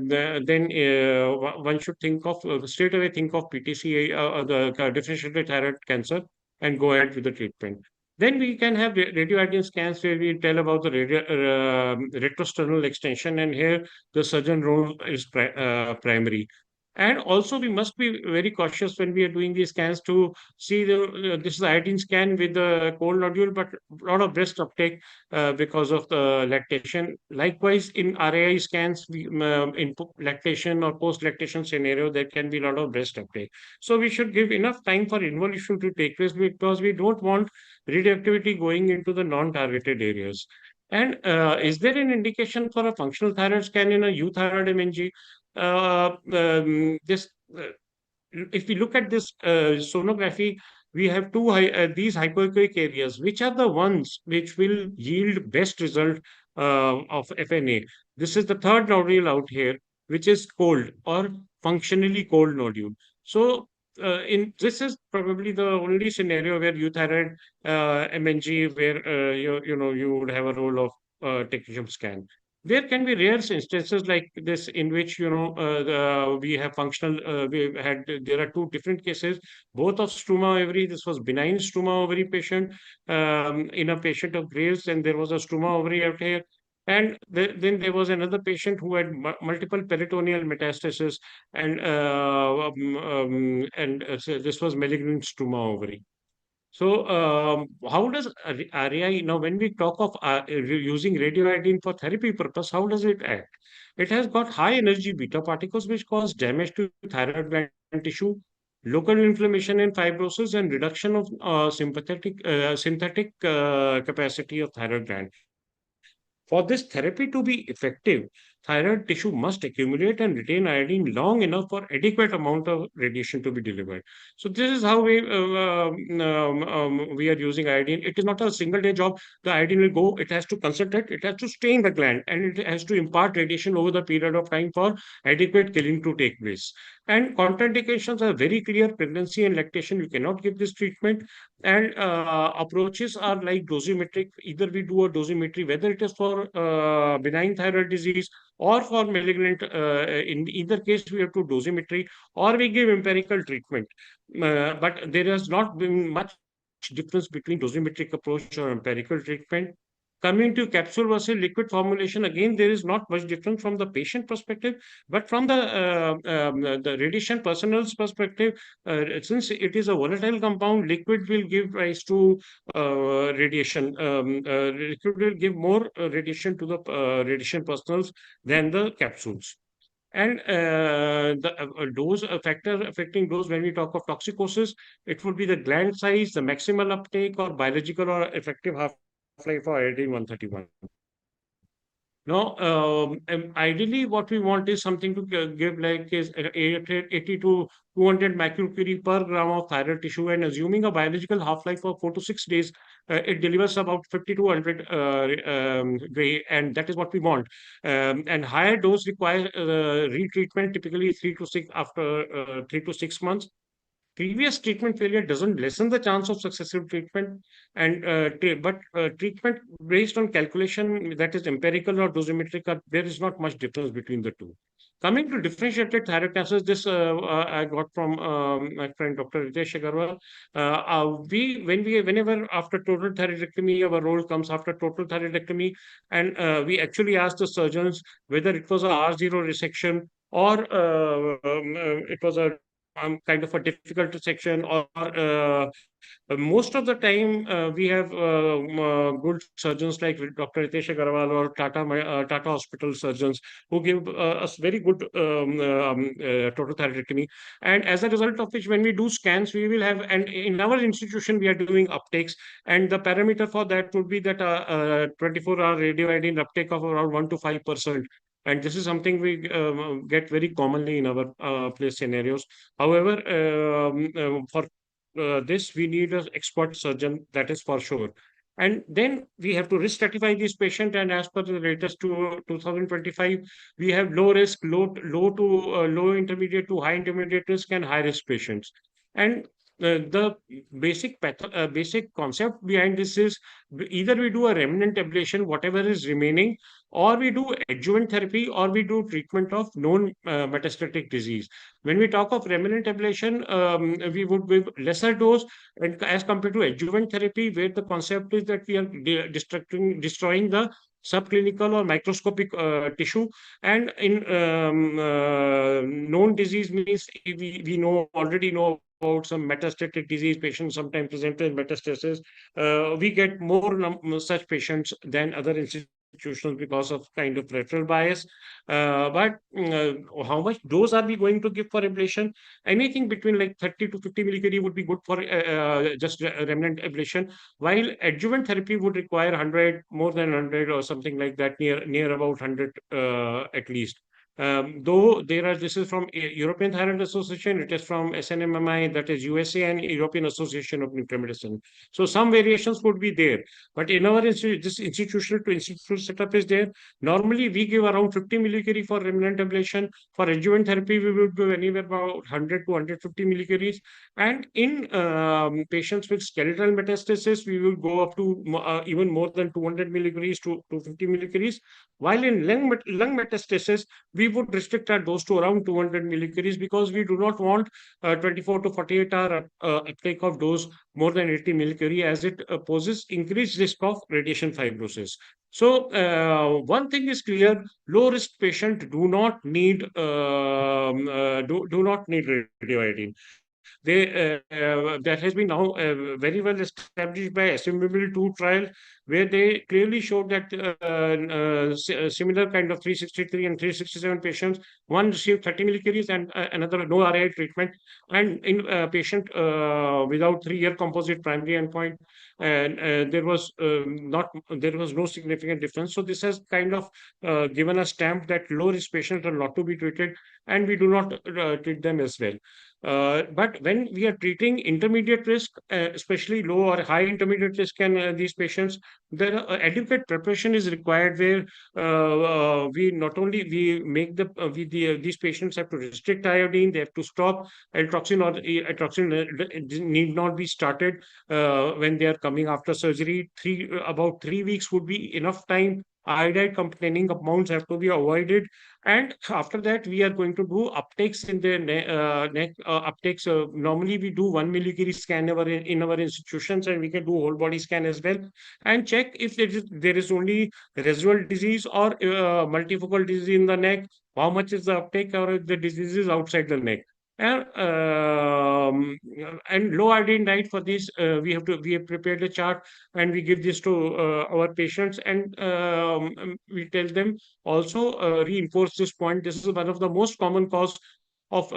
one should think of straight away think of PTC, the differentiated thyroid cancer, and go ahead with the treatment. Then we can have radioiodine scans where we tell about the retrosternal extension, and here the surgeon role is primary. And also, we must be very cautious when we are doing these scans to see this is iodine scan with the cold nodule, but a lot of breast uptake because of the lactation. Likewise, in RAI scans, in lactation or post-lactation scenario, there can be a lot of breast uptake. So we should give enough time for involution to take place, because we don't want radioactivity going into the non-targeted areas. And is there an indication for a functional thyroid scan in a euthyroid MNG? This If we look at this sonography, we have these hypoechoic areas, which are the ones which will yield best result of FNA. This is the third nodule out here, which is cold or functionally cold nodule. So, in this is probably the only scenario where euthyroid MNG, where you would have a role of technetium scan. There can be rare instances like this in which we have functional. There are two different cases, both of struma ovary. This was benign struma ovary patient in a patient of Graves, and there was a struma ovary out here. And then there was another patient who had multiple peritoneal metastasis, and so this was malignant struma ovary. So, how does RAI now, when we talk of using radioiodine for therapy purpose, how does it act? It has got high energy beta particles which cause damage to thyroid gland tissue, local inflammation and fibrosis, and reduction of synthetic capacity of thyroid gland. For this therapy to be effective, thyroid tissue must accumulate and retain iodine long enough for adequate amount of radiation to be delivered. So this is how we are using iodine. It is not a single day job. The iodine will go, it has to concentrate, it has to stay in the gland, and it has to impart radiation over the period of time for adequate killing to take place. And contraindications are very clear: pregnancy and lactation, you cannot give this treatment. And approaches are like dosimetric. Either we do a dosimetry, whether it is for benign thyroid disease or for malignant. In either case, we have to dosimetry, or we give empirical treatment. But there has not been much difference between dosimetric approach or empirical treatment. Coming to capsule versus liquid formulation, again, there is not much difference from the patient perspective, but from the radiation personnel's perspective, since it is a volatile compound, liquid will give rise to radiation. Liquid will give more radiation to the radiation personals than the capsules. And the dose factor affecting dose, when we talk of toxicosis, it would be the gland size, the maximal uptake, or biological or effective half-life for iodine 131. Now, ideally, what we want is something to give like is 80 to 200 microcurie per gram of thyroid tissue, and assuming a biological half-life of 4 to 6 days, it delivers about 50 to 100 gray, and that is what we want. And higher dose require retreatment, typically 3 to 6 months. Previous treatment failure doesn't lessen the chance of successive treatment, and but treatment based on calculation, that is empirical or dosimetric, there is not much difference between the two. Coming to differentiated thyroid cancers, this I got from my friend Dr. Ritesh Agarwal. Whenever after total thyroidectomy, our role comes after total thyroidectomy, and we actually ask the surgeons whether it was a R0 resection, or it was a kind of a difficult section, or most of the time we have good surgeons like Dr. Ritesh Agarwal or Tata Hospital surgeons who give us very good total thyroidectomy. And as a result of which, when we do scans, we will have, and in our institution we are doing uptakes, and the parameter for that would be that 24-hour radioiodine uptake of around 1 to 5%. And this is something we get very commonly in our place scenarios. However, for this, we need an expert surgeon, that is for sure. And then we have to risk stratify these patients. And as per the latest 2025, we have low risk, low intermediate to high intermediate risk, and high risk patients. And the basic concept behind this is either we do a remnant ablation, whatever is remaining, or we do adjuvant therapy, or we do treatment of known metastatic disease. When we talk of remnant ablation, we would give lesser dose, and as compared to adjuvant therapy, where the concept is that we are destroying the subclinical or microscopic tissue. And in known disease means we already know about some metastatic disease patients sometimes present with metastasis. We get more such patients than other institutions because of kind of referral bias. But how much dose are we going to give for ablation? Anything between like 30 to 50 millicurie would be good for just remnant ablation, while adjuvant therapy would require 100, more than 100, or something like that, near about 100 at least. Though this is from European Thyroid Association, it is from SNMMI, that is USA, and European Association of Nuclear Medicine. So some variations would be there, but in our this institutional to institutional setup is there. Normally, we give around 50 millicurie for remnant ablation. For adjuvant therapy, we would give anywhere about 100 to 150 millicuries. And in patients with skeletal metastasis, we will go up to even more than 200 millicuries to 250 millicuries. While in lung metastasis, we would restrict our dose to around 200 millicuries, because we do not want 24 to 48 hour uptake of dose more than 80 millicurie, as it poses increased risk of radiation fibrosis. So one thing is clear: low risk patients do not need radioiodine. That has been now very well established by SMBL2 trial, where they clearly showed that similar kind of 363 and 367 patients, one received 30 millicuries and another no RI treatment, and in a patient without 3-year composite primary endpoint, and there was no significant difference. So this has kind of given a stamp that low risk patients are not to be treated, and we do not treat them as well. But when we are treating intermediate risk, especially low or high intermediate risk in these patients, there adequate preparation is required where we not only we make these patients have to restrict iodine, they have to stop altroxin, or altroxin need not be started when they are coming after surgery. About 3 weeks would be enough time. Iodide containing compounds have to be avoided, and after that, we are going to do uptakes in the neck uptakes. Normally, we do 1 millicurie scan in our institutions, and we can do whole body scan as well, and check if there is only residual disease or multifocal disease in the neck. How much is the uptake, or if the disease is outside the neck? And low iodine diet for this, we have prepared a chart, and we give this to our patients, and we tell them also reinforce this point. This is one of the most common cause of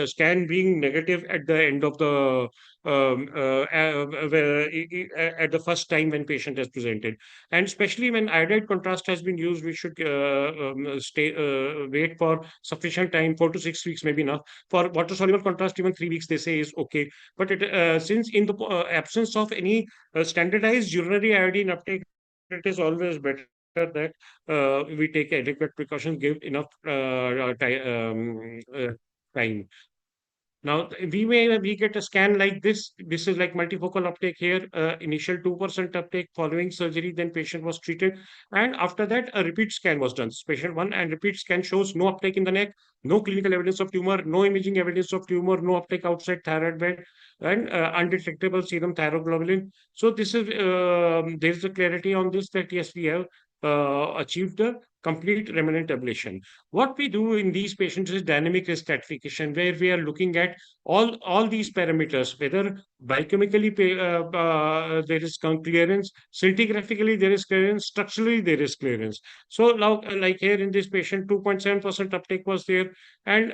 scan being negative at the end of the at the first time when patient has presented, and especially when iodide contrast has been used, we should wait for sufficient time. 4 to 6 weeks maybe enough. For water soluble contrast, even 3 weeks they say is okay. But since in the absence of any standardized urinary iodine uptake, it is always better that we take adequate precautions, give enough time. Now we get a scan like this. This is like multifocal uptake here. Initial 2% uptake following surgery, then patient was treated, and after that a repeat scan was done. Patient one and repeat scan shows no uptake in the neck, no clinical evidence of tumor, no imaging evidence of tumor, no uptake outside thyroid bed, and undetectable serum thyroglobulin. So this is there is a clarity on this that yes, we have achieved the complete remnant ablation. What we do in these patients is dynamic risk stratification, where we are looking at all these parameters, whether biochemically there is clearance, scintigraphically there is clearance, structurally there is clearance. So now, like here in this patient, 2.7% uptake was there, and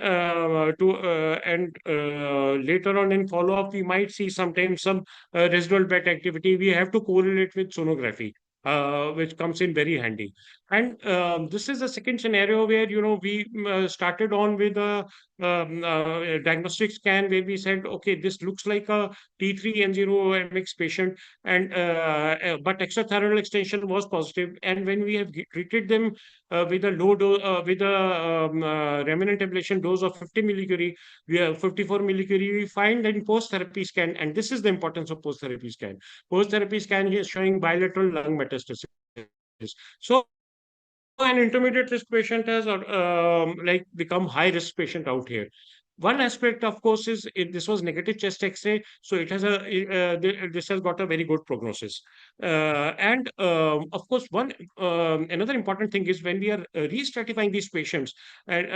later on in follow-up, we might see sometimes some residual bed activity. We have to correlate with sonography. Which comes in very handy. And this is the second scenario where we started on with a diagnostic scan where we said, okay, this looks like a T3N0MX patient, and but extrathyroidal extension was positive. And when we have treated them with a low dose, with a remnant ablation dose of 50 millicurie, we have 54 millicurie, we find in post-therapy scan, and this is the importance of post-therapy scan. Post-therapy scan is showing bilateral lung metastasis. So an intermediate risk patient has like become high risk patient out here. One aspect, of course, is this was negative chest X-ray, so it has this has got a very good prognosis. And of course, another important thing is when we are re-stratifying these patients, and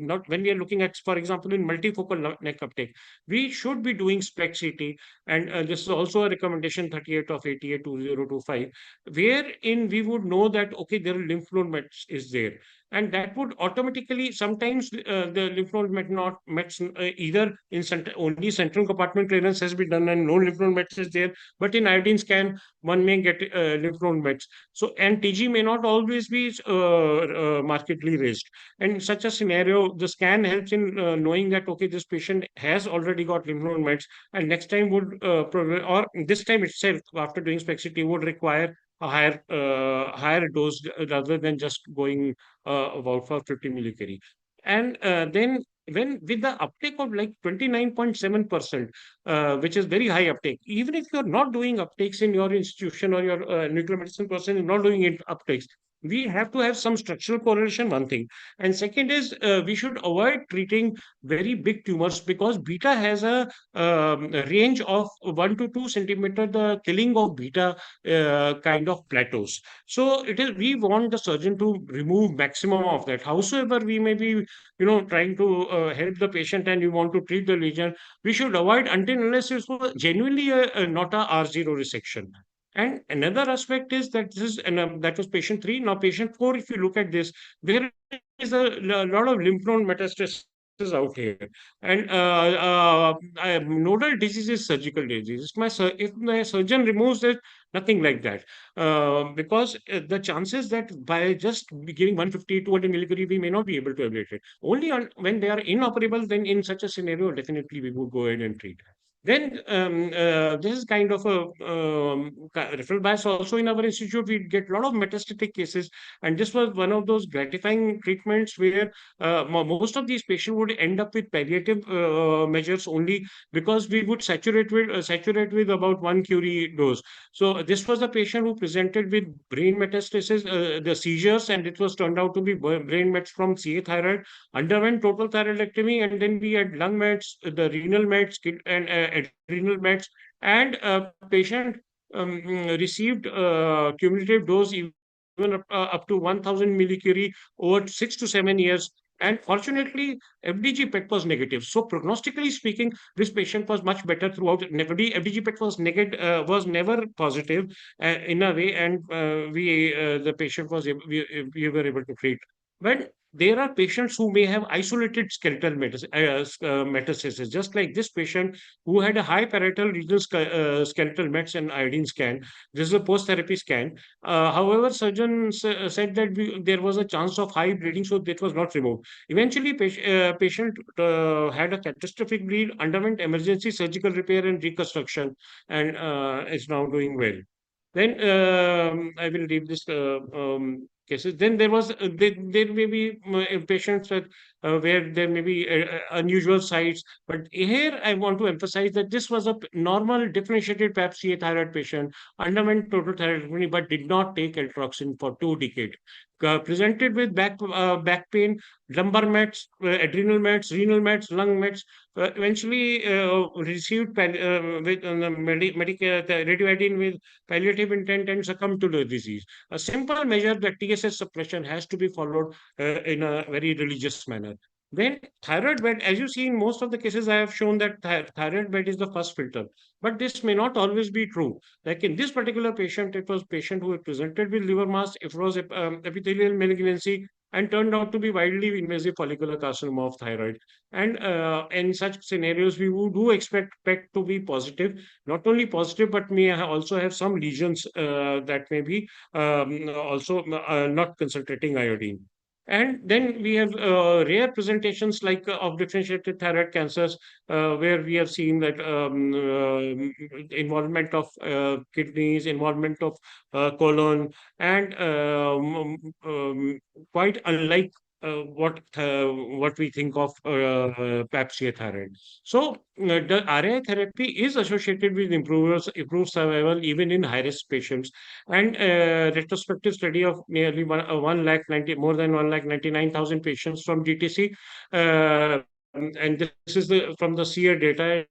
not when we are looking at, for example, in multifocal neck uptake, we should be doing SPECT CT, and this is also a recommendation 38 of 88 2025, wherein we would know that okay, there are lymph node mets is there, and that would automatically sometimes the lymph node mets either in only central compartment clearance has been done and no lymph node mets is there, but in iodine scan one may get lymph node mets. So and TG may not always be markedly raised. And in such a scenario, the scan helps in knowing that okay, this patient has already got lymph node mets, and next time would or this time itself after doing SPECT would require a higher dose rather than just going about for 50 millicurie. And then when with the uptake of like 29.7%, which is very high uptake, even if you're not doing uptakes in your institution or your nuclear medicine person is not doing it uptakes, we have to have some structural correlation, one thing. And second is we should avoid treating very big tumors because beta has a range of 1 to 2 centimeter. The killing of beta kind of plateaus. So it is we want the surgeon to remove maximum of that. Howsoever we may be, trying to help the patient and you want to treat the lesion, we should avoid until unless it's genuinely not a R0 resection. And another aspect is that this is that was patient 3. Now patient 4, if you look at this, there is a lot of lymph node metastasis out here. And nodal disease is surgical disease. If my surgeon removes it, nothing like that. Because the chances that by just giving 150, 200 millicurie, we may not be able to ablate it. Only when they are inoperable, then in such a scenario, definitely we would go ahead and treat. Then this is kind of a referral bias also in our institute. We get a lot of metastatic cases, and this was one of those gratifying treatments where most of these patients would end up with palliative measures only because we would saturate with about 1 curie dose. So this was a patient who presented with brain metastasis, the seizures, and it was turned out to be brain mets from CA thyroid. Underwent total thyroidectomy, and then we had lung mets, the renal mets, and adrenal mets, and patient received cumulative dose even up to 1000 millicurie over 6 to 7 years. And fortunately, FDG PET was negative. So prognostically speaking, this patient was much better throughout. FDG PET was negative, was never positive in a way, and the patient was we were able to treat. When there are patients who may have isolated skeletal metastasis, just like this patient who had a high parietal regional skeletal mets and iodine scan. This is a post-therapy scan. However, surgeons said that there was a chance of high bleeding, so that was not removed. Eventually, patient had a catastrophic bleed, underwent emergency surgical repair and reconstruction, and is now doing well. Then I will leave this cases. Then there may be patients where there may be unusual sites. But here I want to emphasize that this was a normal differentiated PAPCA thyroid patient, underwent total thyroidectomy, but did not take eltroxin for 2 decades. Presented with back pain, lumbar mets, adrenal mets, renal mets, lung mets, eventually received with Medicare radioiodine with palliative intent and succumbed to the disease. A simple measure that TSS suppression has to be followed in a very religious manner. Then thyroid bed, as you see in most of the cases, I have shown that thyroid bed is the first filter. But this may not always be true. Like in this particular patient, it was patient who had presented with liver mass, it was epithelial malignancy, and turned out to be widely invasive follicular carcinoma of thyroid. And in such scenarios, we do expect PET to be positive, not only positive, but may also have some lesions that may be also not concentrating iodine. And then we have rare presentations like of differentiated thyroid cancers, where we have seen that involvement of kidneys, involvement of colon, and quite unlike what we think of PAPCA thyroid. So the RAI therapy is associated with improved survival even in high risk patients. And retrospective study of nearly 1 lakh 90 more than 1,99,000 patients from GTC, and this is from the SEER data.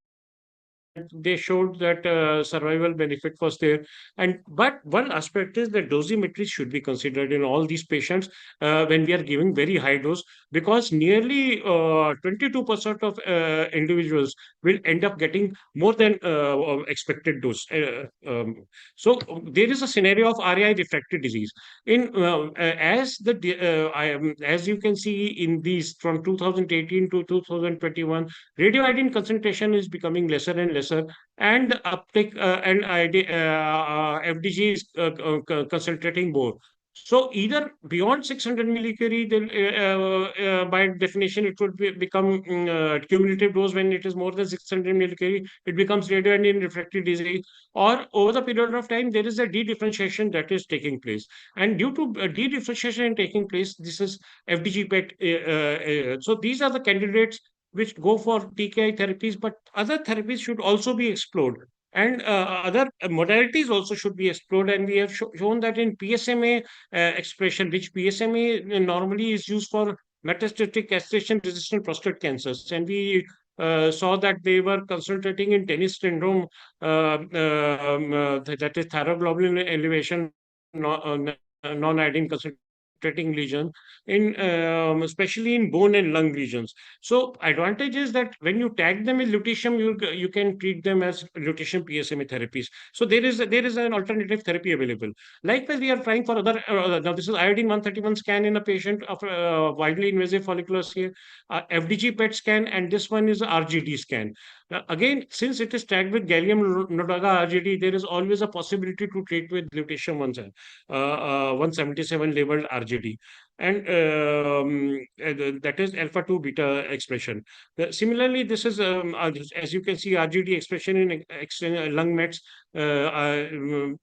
They showed that survival benefit was there. And but one aspect is that dosimetry should be considered in all these patients when we are giving very high dose, because nearly 22% of individuals will end up getting more than expected dose. So there is a scenario of RAI refractory disease. As you can see in these from 2018 to 2021, radioiodine concentration is becoming lesser and lesser, and the uptake FDG is concentrating more. So either beyond 600 millicurie, then by definition it would become cumulative dose. When it is more than 600 millicurie, it becomes radioiodine refractory disease. Or over the period of time, there is a de-differentiation that is taking place. And due to de-differentiation taking place, this is FDG PET. So these are the candidates which go for TKI therapies, but other therapies should also be explored. And other modalities also should be explored. And we have shown that in PSMA expression, which PSMA normally is used for metastatic castration-resistant prostate cancers. And we saw that they were concentrating in tennis syndrome, that is thyroglobulin elevation, non-iodine concentration infiltrating lesion in especially in bone and lung regions. So advantage is that when you tag them with lutetium, you can treat them as lutetium PSMA therapies. So there is an alternative therapy available. Likewise, we are trying for other. Now this is iodine 131 scan in a patient of widely invasive follicular FDG PET scan, and this one is a RGD scan. Again, since it is tagged with gallium nodaga RGD, there is always a possibility to treat with lutetium 177 labeled RGD. And that is alpha 2 beta expression. Similarly, this is, as you can see, RGD expression in lung mets in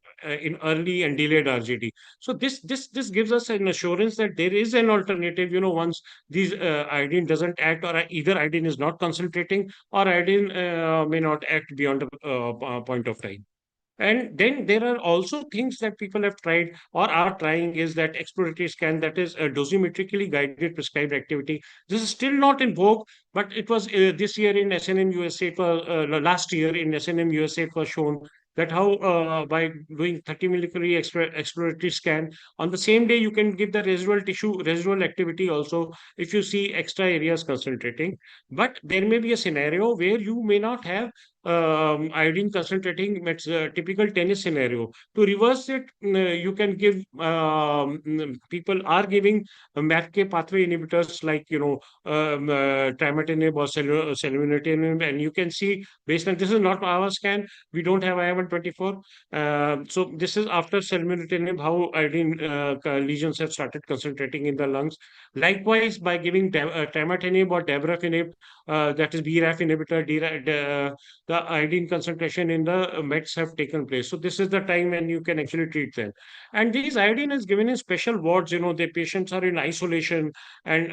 early and delayed RGD. So this gives us an assurance that there is an alternative, once these iodine doesn't act, or either iodine is not concentrating, or iodine may not act beyond a point of time. And then there are also things that people have tried or are trying, is that exploratory scan, that is dosimetrically guided prescribed activity. This is still not in vogue, but it was this year in SNM USA, last year in SNM USA, it was shown that how by doing 30 millicurie exploratory scan, on the same day you can give the residual tissue, residual activity also, if you see extra areas concentrating. But there may be a scenario where you may not have iodine concentrating. It's a typical tennis scenario. To reverse it, you can give, people are giving MAPK pathway inhibitors like, trametinib or selumetinib, and you can see, based on, this is not our scan, we don't have I-124. So this is after selumetinib, how iodine lesions have started concentrating in the lungs. Likewise, by giving trametinib or dabrafenib, that is BRAF inhibitor, the iodine concentration in the mets have taken place. So this is the time when you can actually treat them. And these iodine is given in special wards. The patients are in isolation, and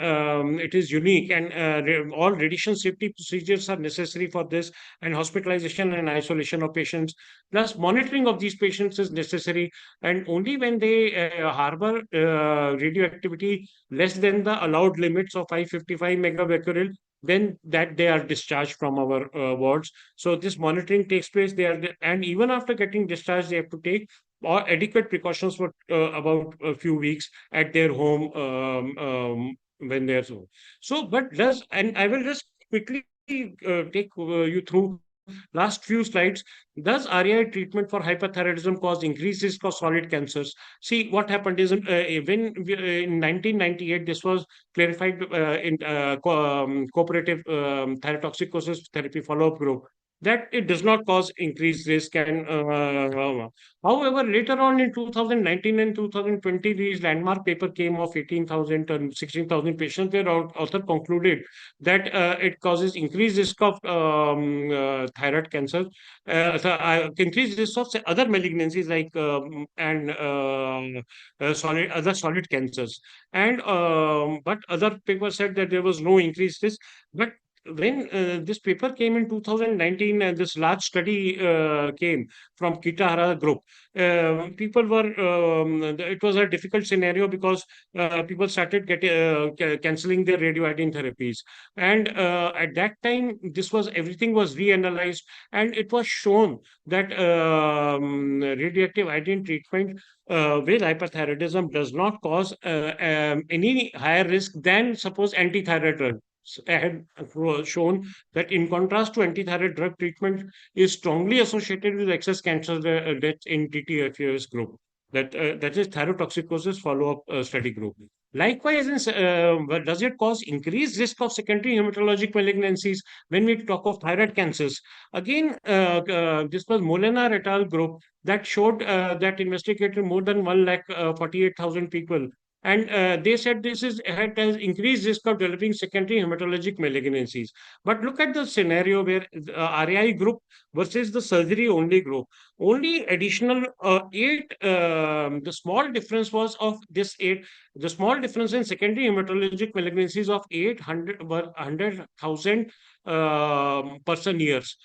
it is unique. And all radiation safety procedures are necessary for this, and hospitalization and isolation of patients, plus monitoring of these patients is necessary. And only when they harbor radioactivity less than the allowed limits of 555 megabecquerel, then that they are discharged from our wards. So this monitoring takes place there, and even after getting discharged, they have to take or adequate precautions for about a few weeks at their home, when they're so. So, but does, and I will just quickly take you through last few slides. Does RAI treatment for hyperthyroidism cause increased risk of solid cancers? See, what happened is, in 1998, this was clarified in cooperative thyrotoxicosis therapy follow-up group, that it does not cause increased risk. And however, later on in 2019 and 2020, these landmark paper came of 18,000 and 16,000 patients, where author concluded that it causes increased risk of thyroid cancer, increased risk of other malignancies like and other solid cancers. And but other papers said that there was no increased risk. But when this paper came in 2019, and this large study came from Kitahara group, people were, it was a difficult scenario, because people started canceling their radioiodine therapies. And at that time, everything was reanalyzed, and it was shown that radioactive iodine treatment with hyperthyroidism does not cause any higher risk than, suppose, antithyroid drug had shown, that in contrast to antithyroid drug treatment is strongly associated with excess cancer death in TTFS group. That is thyrotoxicosis follow-up study group. Likewise, does it cause increased risk of secondary hematologic malignancies when we talk of thyroid cancers? Again, this was Molinar et al. Group that showed that investigated more than 1,48,000 people, and they said this has increased risk of developing secondary hematologic malignancies. But look at the scenario where RAI group versus the surgery only group. Only additional 8, the small difference was of this 8, the small difference in secondary hematologic malignancies of 100,000 person years,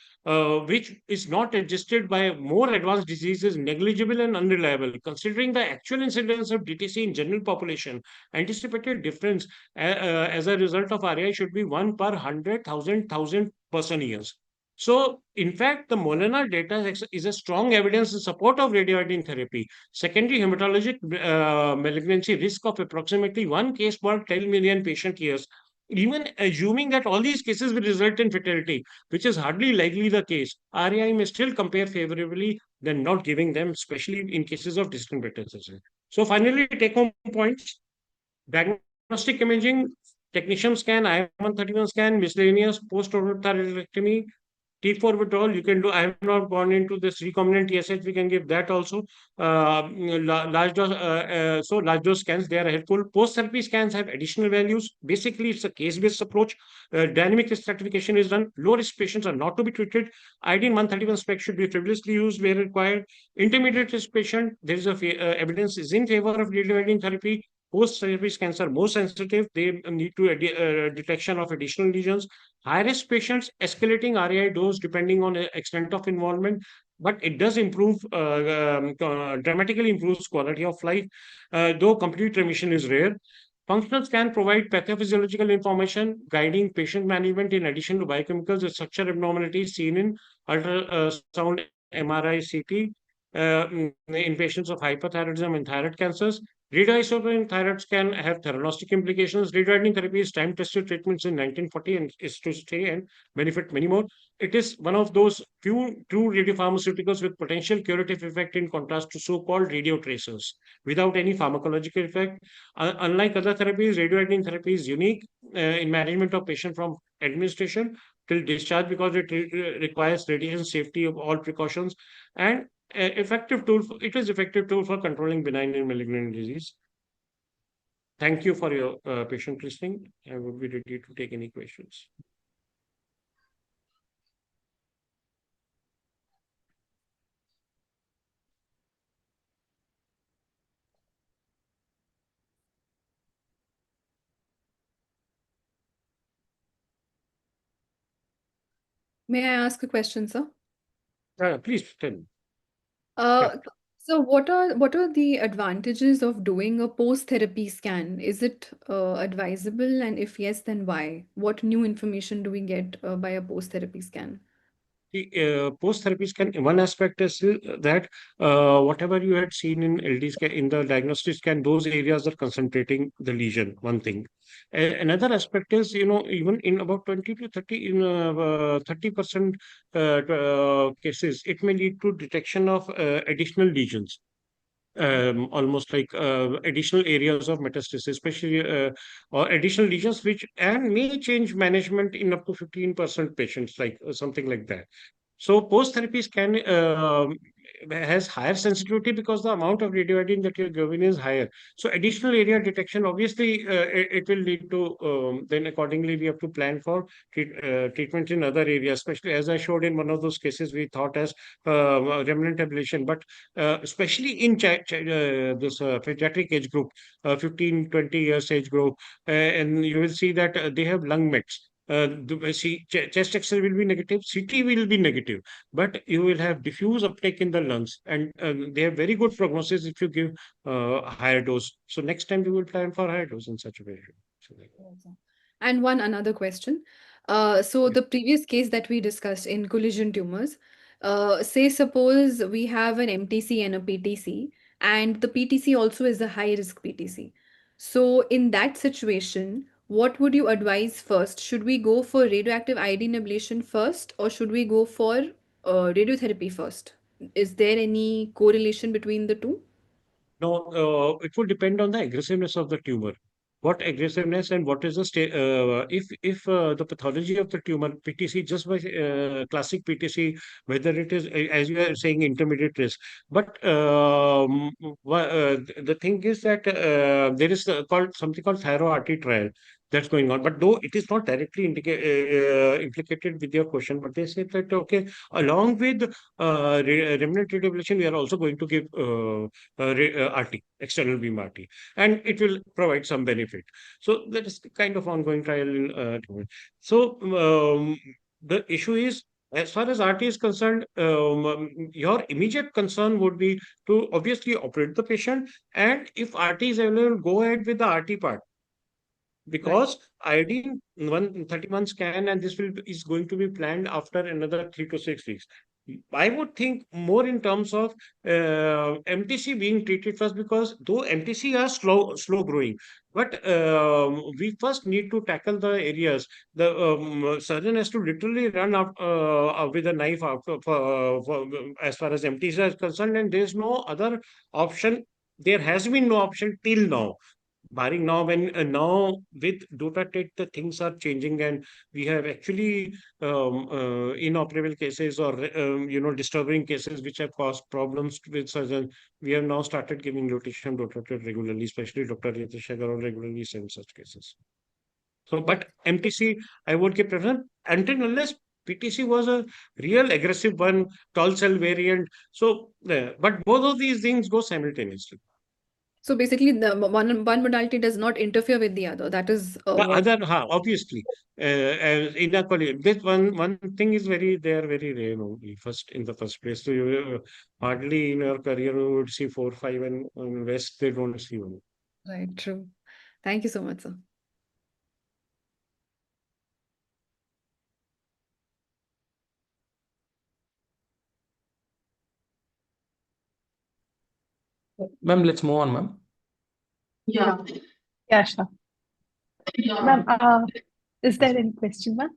which is not adjusted by more advanced diseases, negligible and unreliable. Considering the actual incidence of DTC in general population, anticipated difference as a result of RAI should be 1 per 100,000 person years. So, in fact, the Molnar data is a strong evidence in support of radioiodine therapy. Secondary hematologic malignancy risk of approximately one case per 10 million patient years. Even assuming that all these cases will result in fatality, which is hardly likely the case, RAI may still compare favorably than not giving them, especially in cases of distant metastasis. So, finally, take home points. Diagnostic imaging, technetium scan, I-131 scan, miscellaneous post-thyroidectomy, T4 withdrawal, you can do. I have not gone into this recombinant TSH. We can give that also. Large dose, large dose scans, they are helpful. Post therapy scans have additional values. Basically, it's a case based approach. Dynamic risk stratification is done. Low risk patients are not to be treated. IDN 131 spec should be frivolously used where required. Intermediate risk patient, there is evidence is in favor of radioiodine therapy. Post therapy scans are more sensitive. They need to detection of additional lesions. High-risk patients escalating RAI dose depending on extent of involvement, but it does improve, dramatically improves quality of life, though complete remission is rare. Functional scan provide pathophysiological information guiding patient management in addition to biochemicals and structure abnormalities seen in ultrasound, MRI, CT, in patients of hyperthyroidism and thyroid cancers. Radioisotope thyroids can have theranostic implications. Radioiodine therapy is time-tested treatments in 1940 and is to stay and benefit many more. It is one of those few true radiopharmaceuticals with potential curative effect in contrast to so-called radiotracers without any pharmacological effect. Unlike other therapies, radioiodine therapy is unique in management of patient from administration till discharge because it requires radiation safety of all precautions and effective tool. It is effective tool for controlling benign and malignant disease. Thank you for your patient listening. I would be ready to take any questions. May I ask a question, sir? Please tell me. Uh, so what are the advantages of doing a post-therapy scan? Is it advisable? And if yes, then why? What new information do we get by a post-therapy scan? The post-therapy scan, one aspect is that whatever you had seen in LD scan, in the diagnostic scan, those areas are concentrating the lesion, one thing. Another aspect is, even in about 20 to 30, in 30% cases, it may lead to detection of additional lesions. Almost like additional areas of metastasis, especially or additional lesions, which and may change management in up to 15% patients, like something like that. So post therapy scan has higher sensitivity because the amount of radioiodine that you're given is higher. So additional area detection, obviously, it will lead to then accordingly we have to plan for treatment in other areas. Especially as I showed in one of those cases, we thought as remnant ablation, but especially in this pediatric age group, 15, 20 years age group, and you will see that they have lung mets. Chest X-ray will be negative, CT will be negative, but you will have diffuse uptake in the lungs, and they have very good prognosis if you give higher dose. So next time we will plan for higher dose in such a way. So, And one another question. So the previous case that we discussed in collision tumors, say suppose we have an MTC and a PTC, and the PTC also is a high risk PTC. So in that situation, what would you advise first? Should we go for radioactive iodine ablation first, or should we go for radiotherapy first? Is there any correlation between the two? No, it will depend on the aggressiveness of the tumor. What aggressiveness and what is the state? If the pathology of the tumor, PTC, just by classic PTC, whether it is as you are saying intermediate risk, but the thing is that there is called something called thyroid trial that's going on. But though it is not directly implicated with your question, but they say that okay, along with remnant radiation, we are also going to give. RT, external beam RT, and it will provide some benefit. So that is the kind of ongoing trial in so the issue is, as far as RT is concerned, your immediate concern would be to obviously operate the patient, and if RT is available, go ahead with the RT part. because iodine 131 scan, and this is going to be planned after another 3 to 6 weeks. I would think more in terms of MTC being treated first, because though MTC are slow growing, but we first need to tackle the areas. The surgeon has to literally run up with a knife out as far as MTC is concerned, and there is no other option. There has been no option till now, barring now, when now with DOTA-TET the things are changing, and we have actually inoperable cases, or disturbing cases which have caused problems with surgeons. We have now started giving lutetium DOTA-TET regularly, especially Dr. Ritesh Agarwal regularly sends such cases. So, but MTC, I would give preference until unless PTC was a real aggressive one, tall cell variant. So, but both of these things go simultaneously. So basically, the one modality does not interfere with the other. That is The what. other, obviously, inequality. This one thing is they are very rare only. In the first place, so you hardly in your career you would see 4, 5, and in West they don't see one. Right, true. Thank you so much, sir. Ma'am, let's move on, ma'am. Yeah. Yeah, sure. Ma'am, is there any question, ma'am?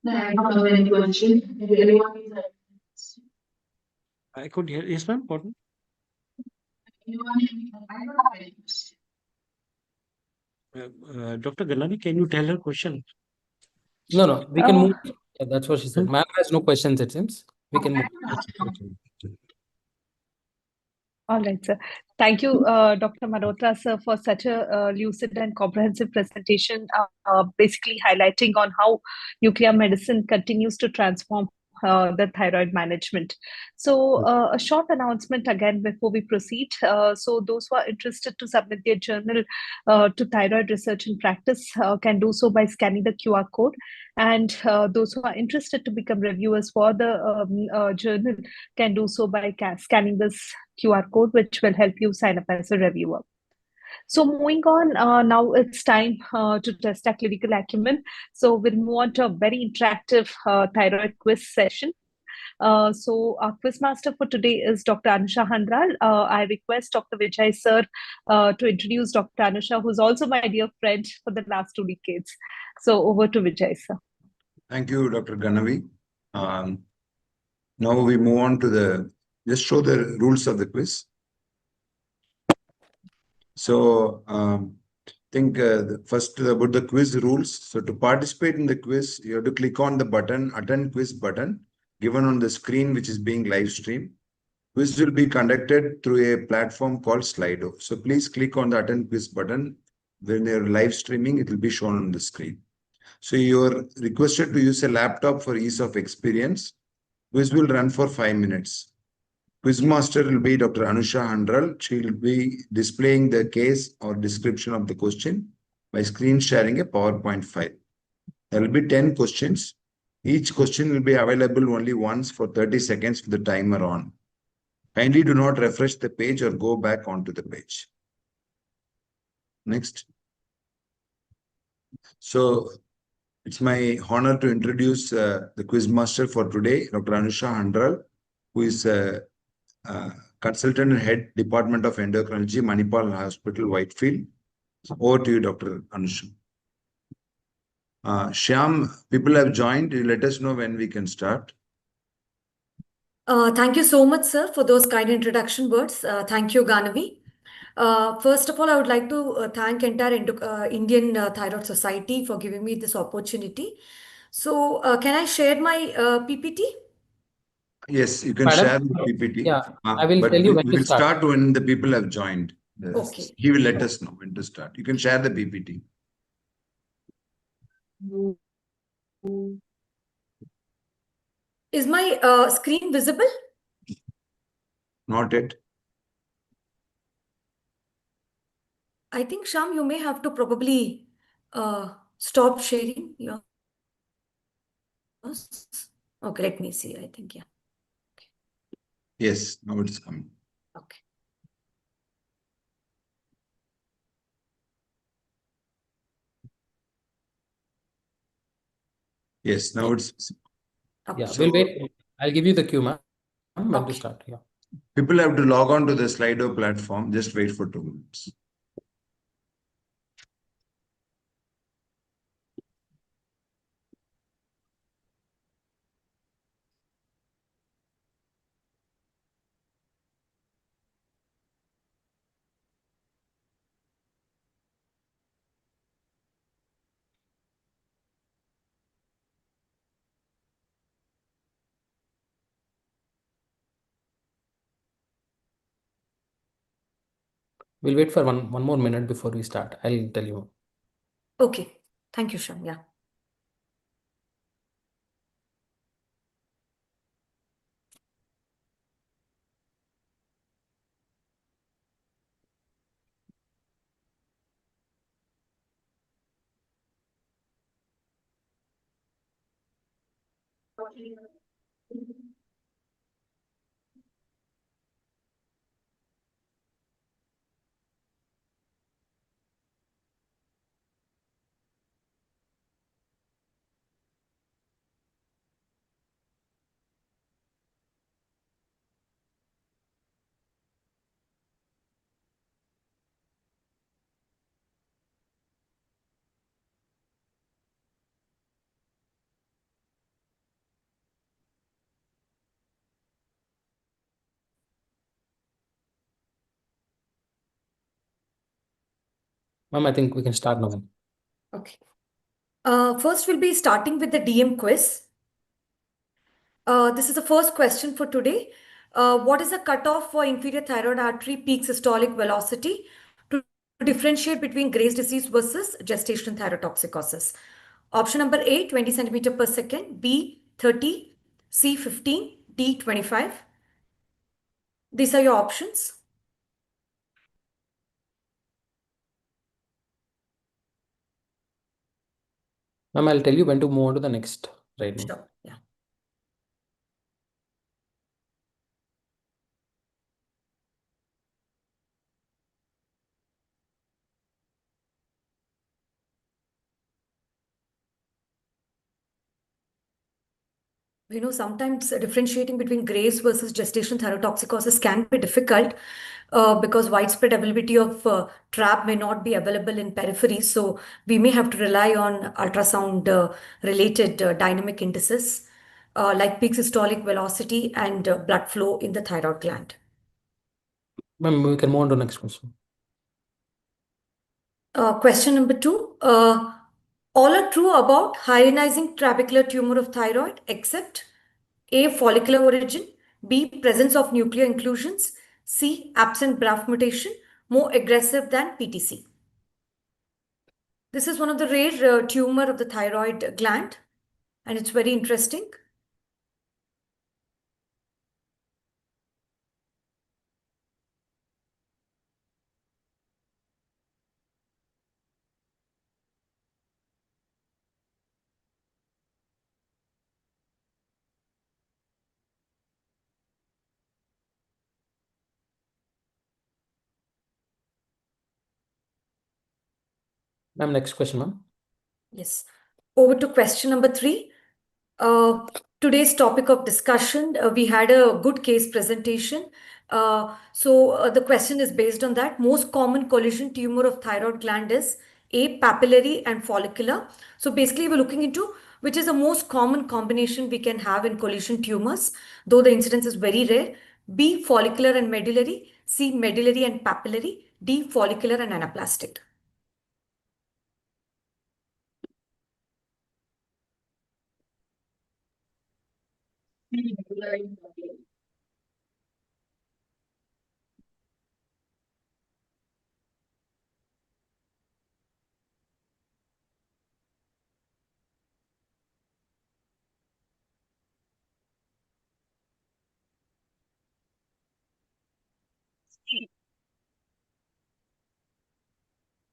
No, I don't have any question. If anyone is I could hear. Yes, ma'am. What? I don't have any question. Dr. Ganani, can you tell her question? No, we can Uh, move. Yeah, that's what she said. Ma'am has no questions, it seems. We can move. All right, sir. Thank you, Dr. Malhotra, sir, for such a lucid and comprehensive presentation, basically highlighting on how nuclear medicine continues to transform the thyroid management. So, a short announcement again before we proceed. So, those who are interested to submit their journal to Thyroid Research and Practice can do so by scanning the QR code. And those who are interested to become reviewers for the journal can do so by scanning this QR code, which will help you sign up as a reviewer. So moving on, now it's time to test our clinical acumen. So we'll move on to a very interactive thyroid quiz session. So our quiz master for today is Dr. Anusha Handral. I request Dr. Vijay sir to introduce Dr. Anusha, who's also my dear friend for the last 2 decades. So over to Vijay sir. Thank you, Dr. Ganavi. Now we move on to just show the rules of the quiz. So think first about the quiz rules. So to participate in the quiz, you have to click on the button, attend quiz button, given on the screen, which is being live streamed. Quiz will be conducted through a platform called Slido. So please click on the attend quiz button. When you're live streaming, it will be shown on the screen. So you're requested to use a laptop for ease of experience. Quiz will run for 5 minutes. Quizmaster will be Dr. Anusha Handral. She will be displaying the case or description of the question by screen sharing a PowerPoint file. There will be 10 questions. Each question will be available only once for 30 seconds with the timer on. Kindly do not refresh the page or go back onto the page. Next. So it's my honor to introduce the quizmaster for today, Dr. Anusha Handral, who is consultant and head Department of Endocrinology, Manipal Hospital, Whitefield. So over to you, Dr. Anusha. Shyam, people have joined. You let us know when we can start. Thank you so much, sir, for those kind introduction words. Thank you, Ganavi. First of all, I would like to thank entire Indian Thyroid Society for giving me this opportunity. So, can I share my PPT? Yes, you can Madam, share the PPT. yeah, I will but tell you when we to will start. start when the people have joined. Okay. He will let us know when to start. You can share the PPT. Is my screen visible? Not yet. I think, Sham, you may have to probably stop sharing yours. Okay, let me see. I think, yeah. Yes, now it's coming. Okay. Yes, now it's Okay. Yeah, so we'll wait. I'll give you the cue, ma'am, when to Okay. start. Yeah. people have to log on to the Slido platform. Just wait for 2 minutes. We'll wait for one more minute before we start. I'll tell you. Okay. Thank you, Shyam. Yeah. Ma'am, I think we can start now. Okay. First, we'll be starting with the DM quiz. This is the first question for today. What is the cutoff for inferior thyroid artery peak systolic velocity to differentiate between Graves' disease versus gestational thyrotoxicosis? Option number A, 20 centimeter per second, B, 30, C, 15, D, 25. These are your options. Ma'am, I'll tell you when to move on to the next right now. Sure. Yeah. Sometimes differentiating between Graves versus gestational thyrotoxicosis can be difficult because widespread availability of TRAP may not be available in periphery. So we may have to rely on ultrasound related dynamic indices like peak systolic velocity and blood flow in the thyroid gland. Ma'am, we can move on to the next question. Question number 2. All are true about hyalinizing trabecular tumor of thyroid except A, follicular origin, B, presence of nuclear inclusions, C, absent BRAF mutation, more aggressive than PTC. This is one of the rare tumor of the thyroid gland and it's very interesting. Ma'am, next question, ma'am. Yes. Over to question number 3. Today's topic of discussion, we had a good case presentation. So the question is based on that. Most common collision tumor of thyroid gland is A, papillary and follicular. So basically we're looking into which is the most common combination we can have in collision tumors, though the incidence is very rare. B, follicular and medullary. C, medullary and papillary. D, follicular and anaplastic.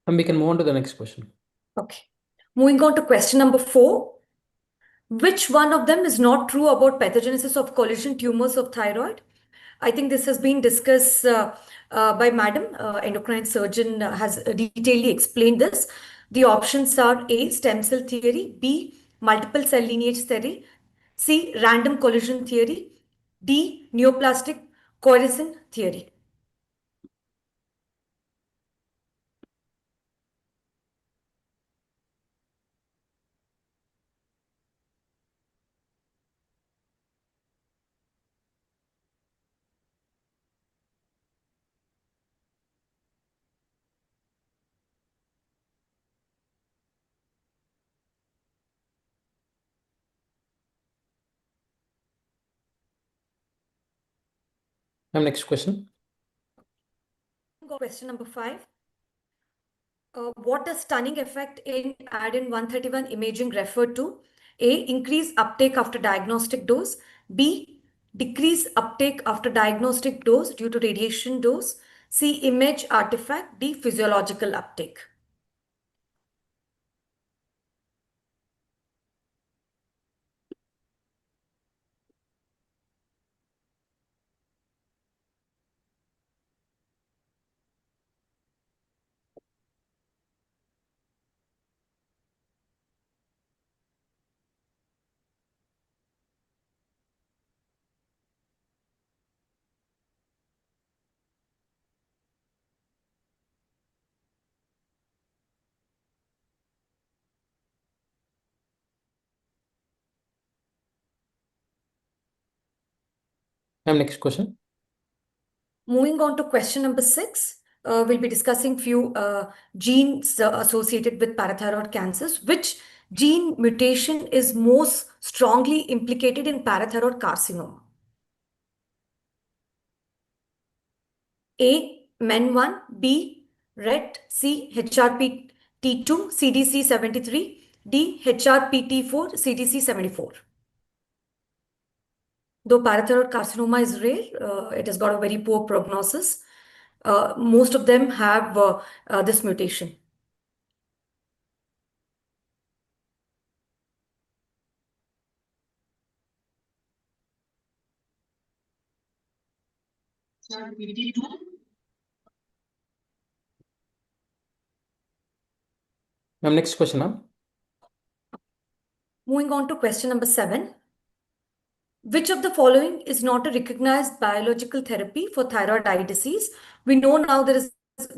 And we can move on to the next question. Okay. Moving on to question number 4. Which one of them is not true about pathogenesis of collision tumors of thyroid? I think this has been discussed by Madam, endocrine surgeon has detailedly explained this. The options are A, stem cell theory, B, multiple cell lineage theory, C. Random collision theory, D. Neoplastic coercion theory. Next question. Question number 5. What does stunning effect in adenine 131 imaging refer to? A. Increase uptake after diagnostic dose. B. Decrease uptake after diagnostic dose due to radiation dose. C. Image artifact. D. Physiological uptake. Next question. Moving on to question number 6, we'll be discussing few genes associated with parathyroid cancers. Which gene mutation is most strongly implicated in parathyroid carcinoma? A. MEN1, B. RET, C. HRPT2, CDC73, D. HRPT4, CDC74. Though parathyroid carcinoma is rare, it has got a very poor prognosis. Most of them have this mutation. Next question, ma'am. Moving on to question number 7. Which of the following is not a recognized biological therapy for thyroid eye disease? We know now there is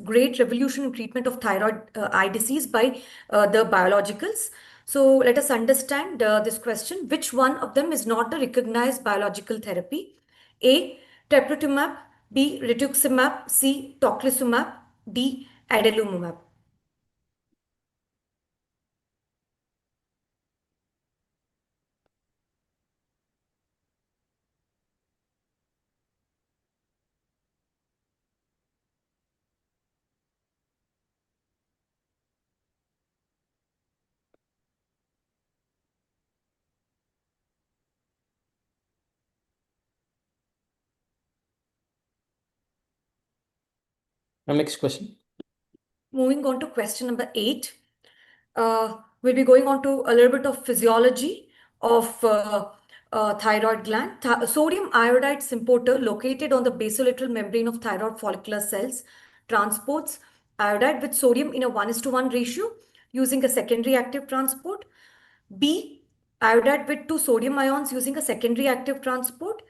great revolution in treatment of thyroid eye disease by the biologicals. So let us understand this question. Which one of them is not a recognized biological therapy? A. Teprotumumab, B. Rituximab, C. Tocilizumab, D. Adalimumab. Next question. Moving on to question number 8. We'll be going on to a little bit of physiology of thyroid gland. Sodium iodide symporter located on the basolateral membrane of thyroid follicular cells transports iodide with sodium in a 1:1 ratio using a secondary active transport. B. Iodide with 2 sodium ions using a secondary active transport.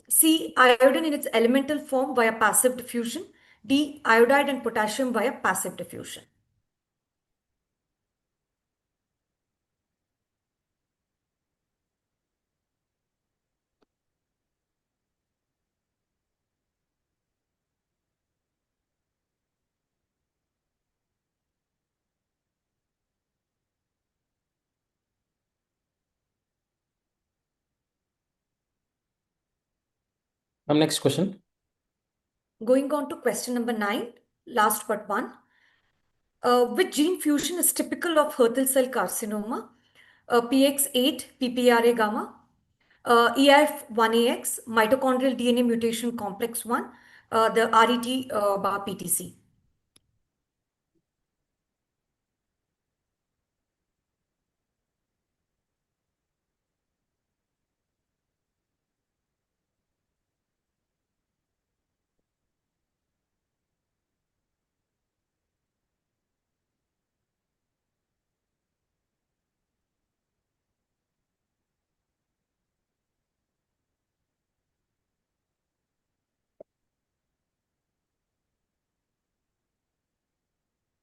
C. Iodine in its elemental form via passive diffusion. D. Iodide and potassium via passive diffusion. Next question. Going on to question number 9, last but one. Which gene fusion is typical of Hürthle cell carcinoma? PX8, PPRA gamma, EIF1AX, mitochondrial DNA mutation complex 1, the RET bar PTC.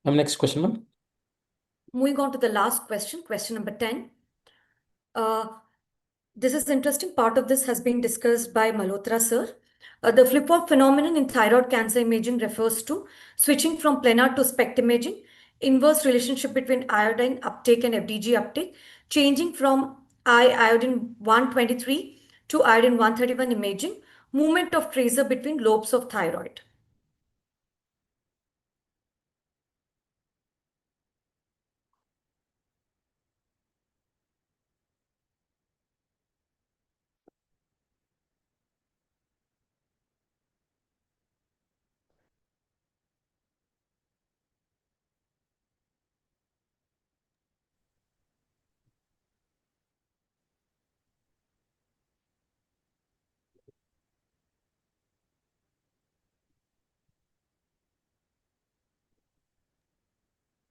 Next question, ma'am. Moving on to the last question, question number 10. This is interesting. Part of this has been discussed by Malhotra sir. The flip-flop phenomenon in thyroid cancer imaging refers to switching from planar to SPECT imaging, inverse relationship between iodine uptake and FDG uptake, changing from iodine 123 to iodine 131 imaging, movement of tracer between lobes of thyroid.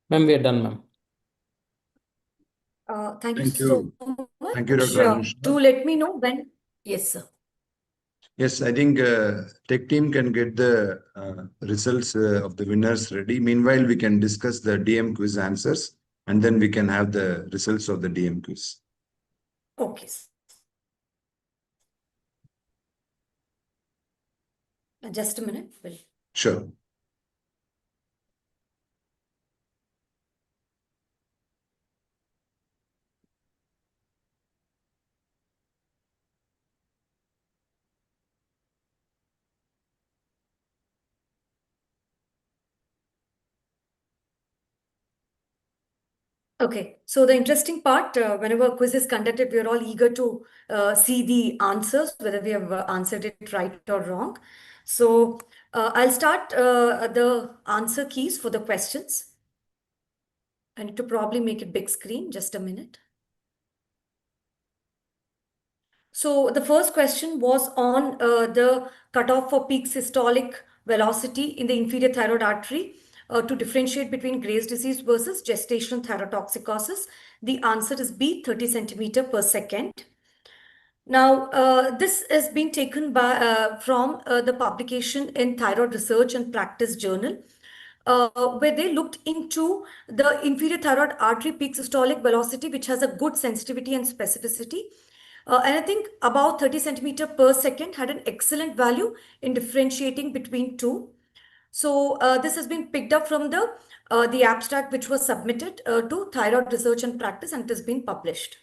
Ma'am, we are done, ma'am. Thank you Thank so you. much. Thank you, Dr. Anushka. Do let me know when. Yes, sir. Yes, I think tech team can get the results of the winners ready. Meanwhile, we can discuss the DM quiz answers, and then we can have the results of the DM quiz. Okay. Just a minute. Sure. Okay, so the interesting part, whenever a quiz is conducted, we are all eager to see the answers, whether we have answered it right or wrong. So I'll start the answer keys for the questions. I need to probably make it big screen, just a minute. So the first question was on the cutoff for peak systolic velocity in the inferior thyroid artery to differentiate between Graves' disease versus gestational thyrotoxicosis. The answer is B, 30 centimeter per second. Now, this is being taken by from the publication in Thyroid Research and Practice Journal, where they looked into the inferior thyroid artery peak systolic velocity, which has a good sensitivity and specificity. And I think about 30 centimeter per second had an excellent value in differentiating between two. So this has been picked up from the abstract which was submitted to Thyroid Research and Practice, and it has been published.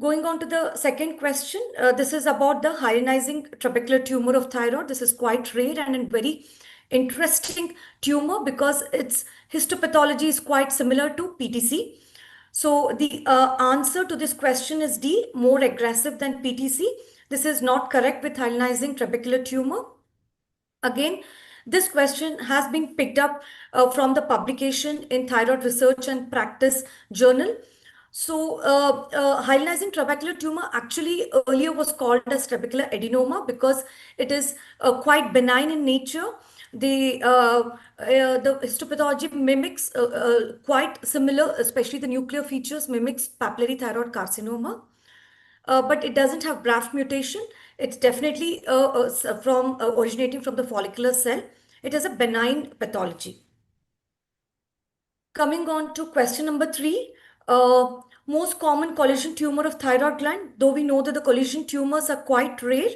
Going on to the second question, this is about the hyalinizing trabecular tumor of thyroid. This is quite rare and a very interesting tumor because its histopathology is quite similar to PTC. So the answer to this question is D, more aggressive than PTC. This is not correct with hyalinizing trabecular tumor. Again, this question has been picked up from the publication in Thyroid Research and Practice Journal. So, hyalinizing trabecular tumor actually earlier was called as trabecular adenoma because it is quite benign in nature. The histopathology mimics quite similar, especially the nuclear features mimics papillary thyroid carcinoma. But it doesn't have BRAF mutation. It's definitely from originating from the follicular cell. It has a benign pathology. Coming on to question number 3, most common collision tumor of thyroid gland. Though we know that the collision tumors are quite rare,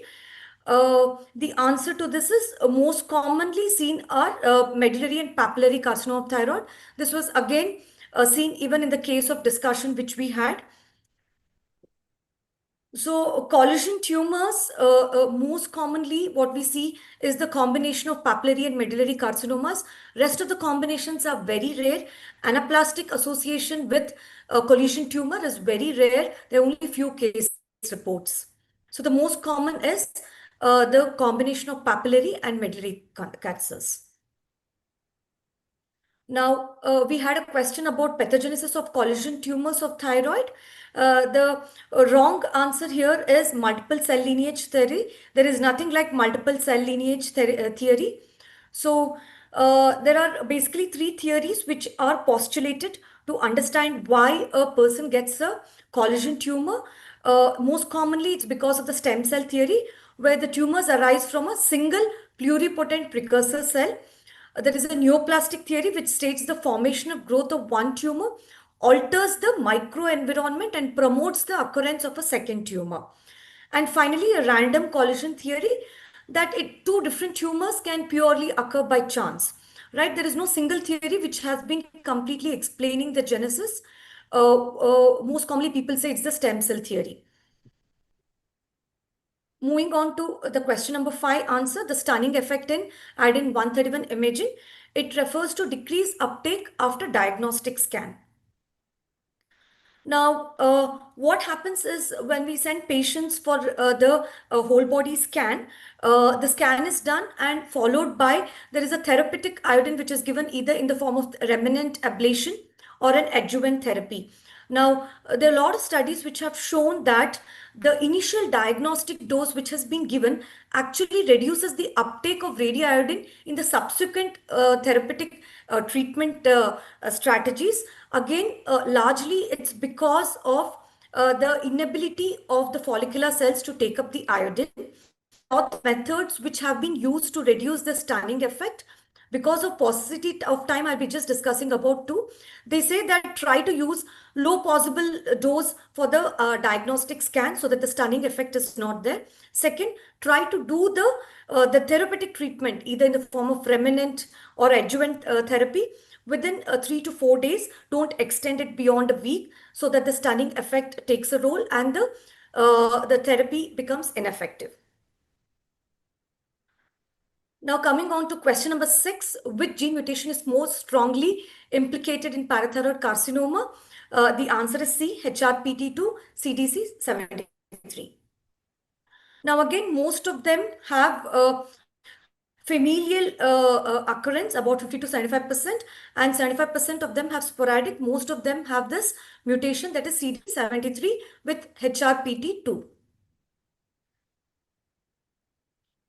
the answer to this is most commonly seen are medullary and papillary carcinoma of thyroid. This was again seen even in the case of discussion which we had. So collision tumors, most commonly what we see is the combination of papillary and medullary carcinomas. Rest of the combinations are very rare. Anaplastic association with collision tumor is very rare. There are only few case reports. So the most common is the combination of papillary and medullary cancers. Now, we had a question about pathogenesis of collision tumors of thyroid. The wrong answer here is multiple cell lineage theory. There is nothing like multiple cell lineage theory. So, there are basically 3 theories which are postulated to understand why a person gets a collision tumor. Most commonly, it's because of the stem cell theory, where the tumors arise from a single pluripotent precursor cell. There is a neoplastic theory which states the formation of growth of one tumor alters the microenvironment and promotes the occurrence of a second tumor. And finally, a random collision theory that two different tumors can purely occur by chance. Right? There is no single theory which has been completely explaining the genesis. Most commonly, people say it's the stem cell theory. Moving on to the question number 5 answer, the stunning effect in iodine 131 imaging. It refers to decreased uptake after diagnostic scan. Now, what happens is when we send patients for the whole body scan, the scan is done and followed by, there is a therapeutic iodine which is given either in the form of remnant ablation or an adjuvant therapy. Now, there are a lot of studies which have shown that the initial diagnostic dose which has been given actually reduces the uptake of radioiodine in the subsequent therapeutic treatment strategies. Again, largely it's because of the inability of the follicular cells to take up the iodine. All the methods which have been used to reduce the stunning effect, because of paucity of time, I'll be just discussing about two. They say that try to use low possible dose for the diagnostic scan so that the stunning effect is not there. Second, try to do the therapeutic treatment either in the form of remnant or adjuvant therapy within 3 to 4 days. Don't extend it beyond a week so that the stunning effect takes a role and the therapy becomes ineffective. Now coming on to question number 6, which gene mutation is most strongly implicated in parathyroid carcinoma? The answer is C, HRPT2, CDC73. Now again, most of them have familial occurrence, about 50 to 75%, and 75% of them have sporadic. Most of them have this mutation, that is CD73 with HRPT2.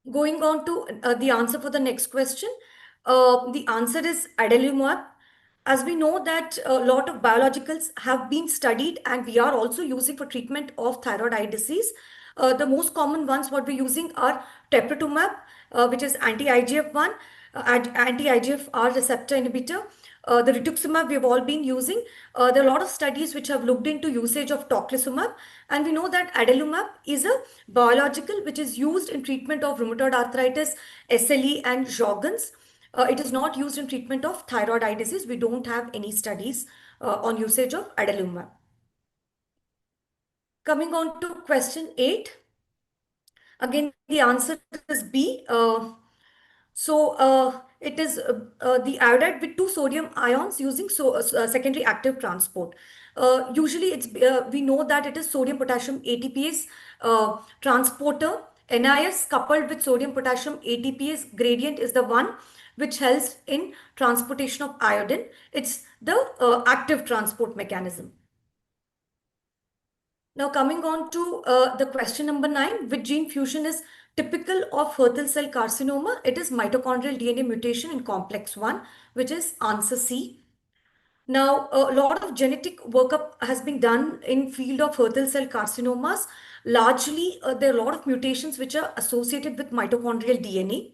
Going on to the answer for the next question, the answer is adalimumab. As we know that a lot of biologicals have been studied and we are also using for treatment of thyroid eye disease. The most common ones what we're using are teprotumumab, which is anti-IGF-1, anti-IGF-R receptor inhibitor. The rituximab we've all been using. There are a lot of studies which have looked into usage of tocilizumab, and we know that adalimumab is a biological which is used in treatment of rheumatoid arthritis, SLE, and Sjogren's. It is not used in treatment of thyroid eye disease. We don't have any studies on usage of adalimumab. Coming on to question 8. Again, the answer is B. It is the iodide with 2 sodium ions using secondary active transport. Usually, we know that it is sodium potassium ATPase transporter. NIS coupled with sodium potassium ATPase gradient is the one which helps in transportation of iodine. It's the active transport mechanism. Now coming on to the question number 9, which gene fusion is typical of Hürthle cell carcinoma? It is mitochondrial DNA mutation in complex 1, which is answer C. Now, a lot of genetic workup has been done in field of Hürthle cell carcinomas. Largely, there are a lot of mutations which are associated with mitochondrial DNA.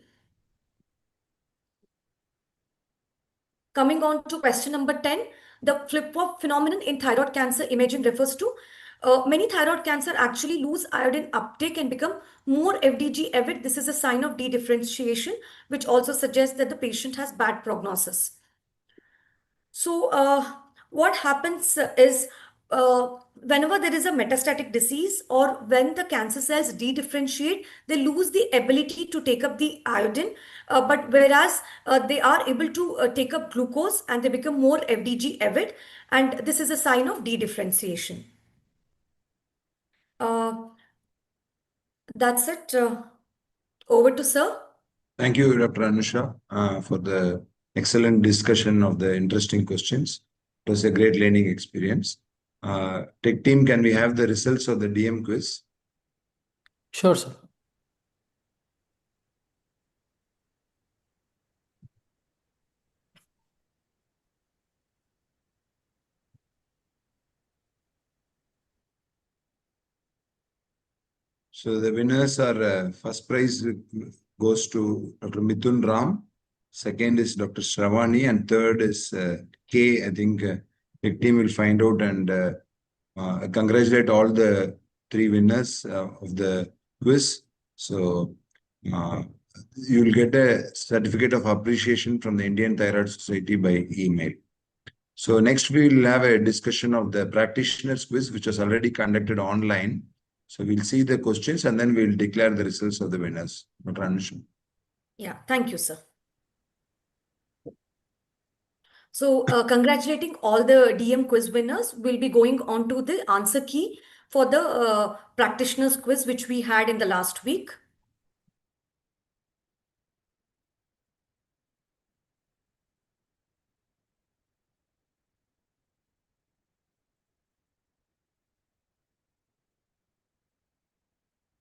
Coming on to question number 10, the flip-flop phenomenon in thyroid cancer imaging refers to many thyroid cancer actually lose iodine uptake and become more FDG avid. This is a sign of dedifferentiation, which also suggests that the patient has bad prognosis. So what happens is whenever there is a metastatic disease or when the cancer cells dedifferentiate, they lose the ability to take up the iodine, but whereas they are able to take up glucose and they become more FDG avid, and this is a sign of dedifferentiation. That's it. Over to sir. Thank you, Dr. Anusha, for the excellent discussion of the interesting questions. It was a great learning experience. Tech team, can we have the results of the DM quiz? Sure, sir. So the winners are first prize goes to Dr. Mithun Ram, Second is Dr. Shravani, and third is K. I think the team will find out and congratulate all the three winners of the quiz. So you will get a certificate of appreciation from the Indian Thyroid Society by email. So next we will have a discussion of the practitioners quiz, which was already conducted online. So we'll see the questions and then we'll declare the results of the winners. Dr. Anusha. Yeah, thank you, sir. So congratulating all the DM quiz winners, we'll be going on to the answer key for the practitioners quiz, which we had in the last week.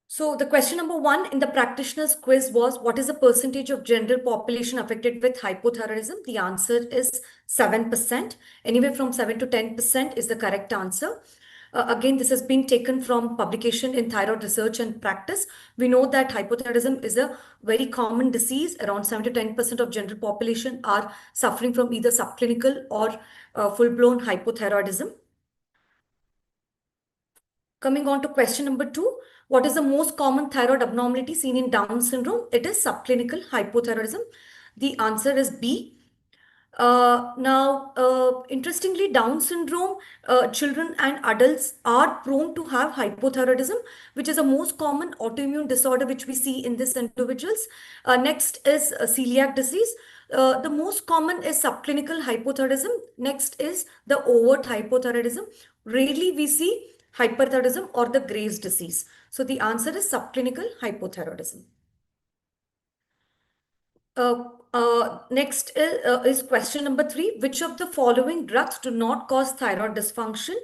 So the question number 1 in the practitioners quiz was, what is the percentage of general population affected with hypothyroidism? The answer is 7%. Anywhere from 7 to 10% is the correct answer. Again, this has been taken from publication in Thyroid Research and Practice. We know that hypothyroidism is a very common disease. Around 7 to 10% of general population are suffering from either subclinical or full-blown hypothyroidism. Coming on to question number 2, what is the most common thyroid abnormality seen in Down syndrome? It is subclinical hypothyroidism. The answer is B. Interestingly, Down syndrome, children and adults are prone to have hypothyroidism, which is the most common autoimmune disorder which we see in these individuals. Next is celiac disease. The most common is subclinical hypothyroidism. Next is the overt hypothyroidism. Rarely we see hyperthyroidism or the Graves' disease. So the answer is subclinical hypothyroidism. Next is question number 3. Which of the following drugs do not cause thyroid dysfunction?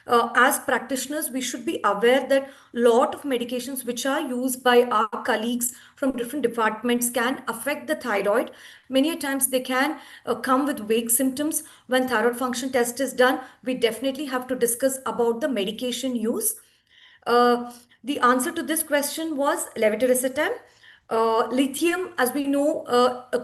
As practitioners, we should be aware that a lot of medications which are used by our colleagues from different departments can affect the thyroid. Many times they can come with vague symptoms. When thyroid function test is done, we definitely have to discuss about the medication use. The answer to this question was levetiracetam. Lithium, as we know,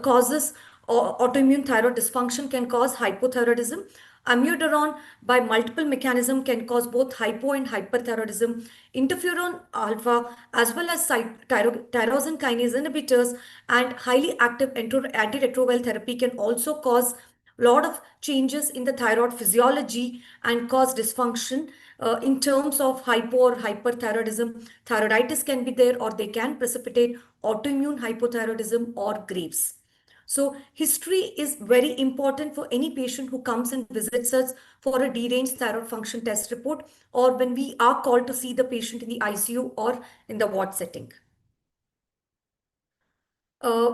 causes autoimmune thyroid dysfunction, can cause hypothyroidism. Amiodarone, by multiple mechanism, can cause both hypo and hyperthyroidism. Interferon alpha, as well as tyrosine kinase inhibitors and highly active antiretroviral therapy, can also cause a lot of changes in the thyroid physiology and cause dysfunction. In terms of hypo or hyperthyroidism, thyroiditis can be there, or they can precipitate autoimmune hypothyroidism or Graves. So history is very important for any patient who comes and visits us for a deranged thyroid function test report, or when we are called to see the patient in the ICU or in the ward setting.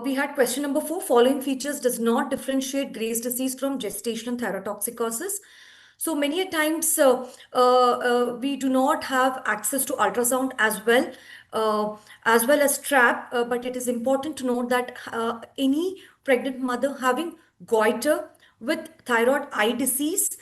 We had question number 4. Following features does not differentiate Graves' disease from gestational thyrotoxicosis. So many a times we do not have access to ultrasound as well as TRAP, but it is important to note that any pregnant mother having goiter with thyroid eye disease,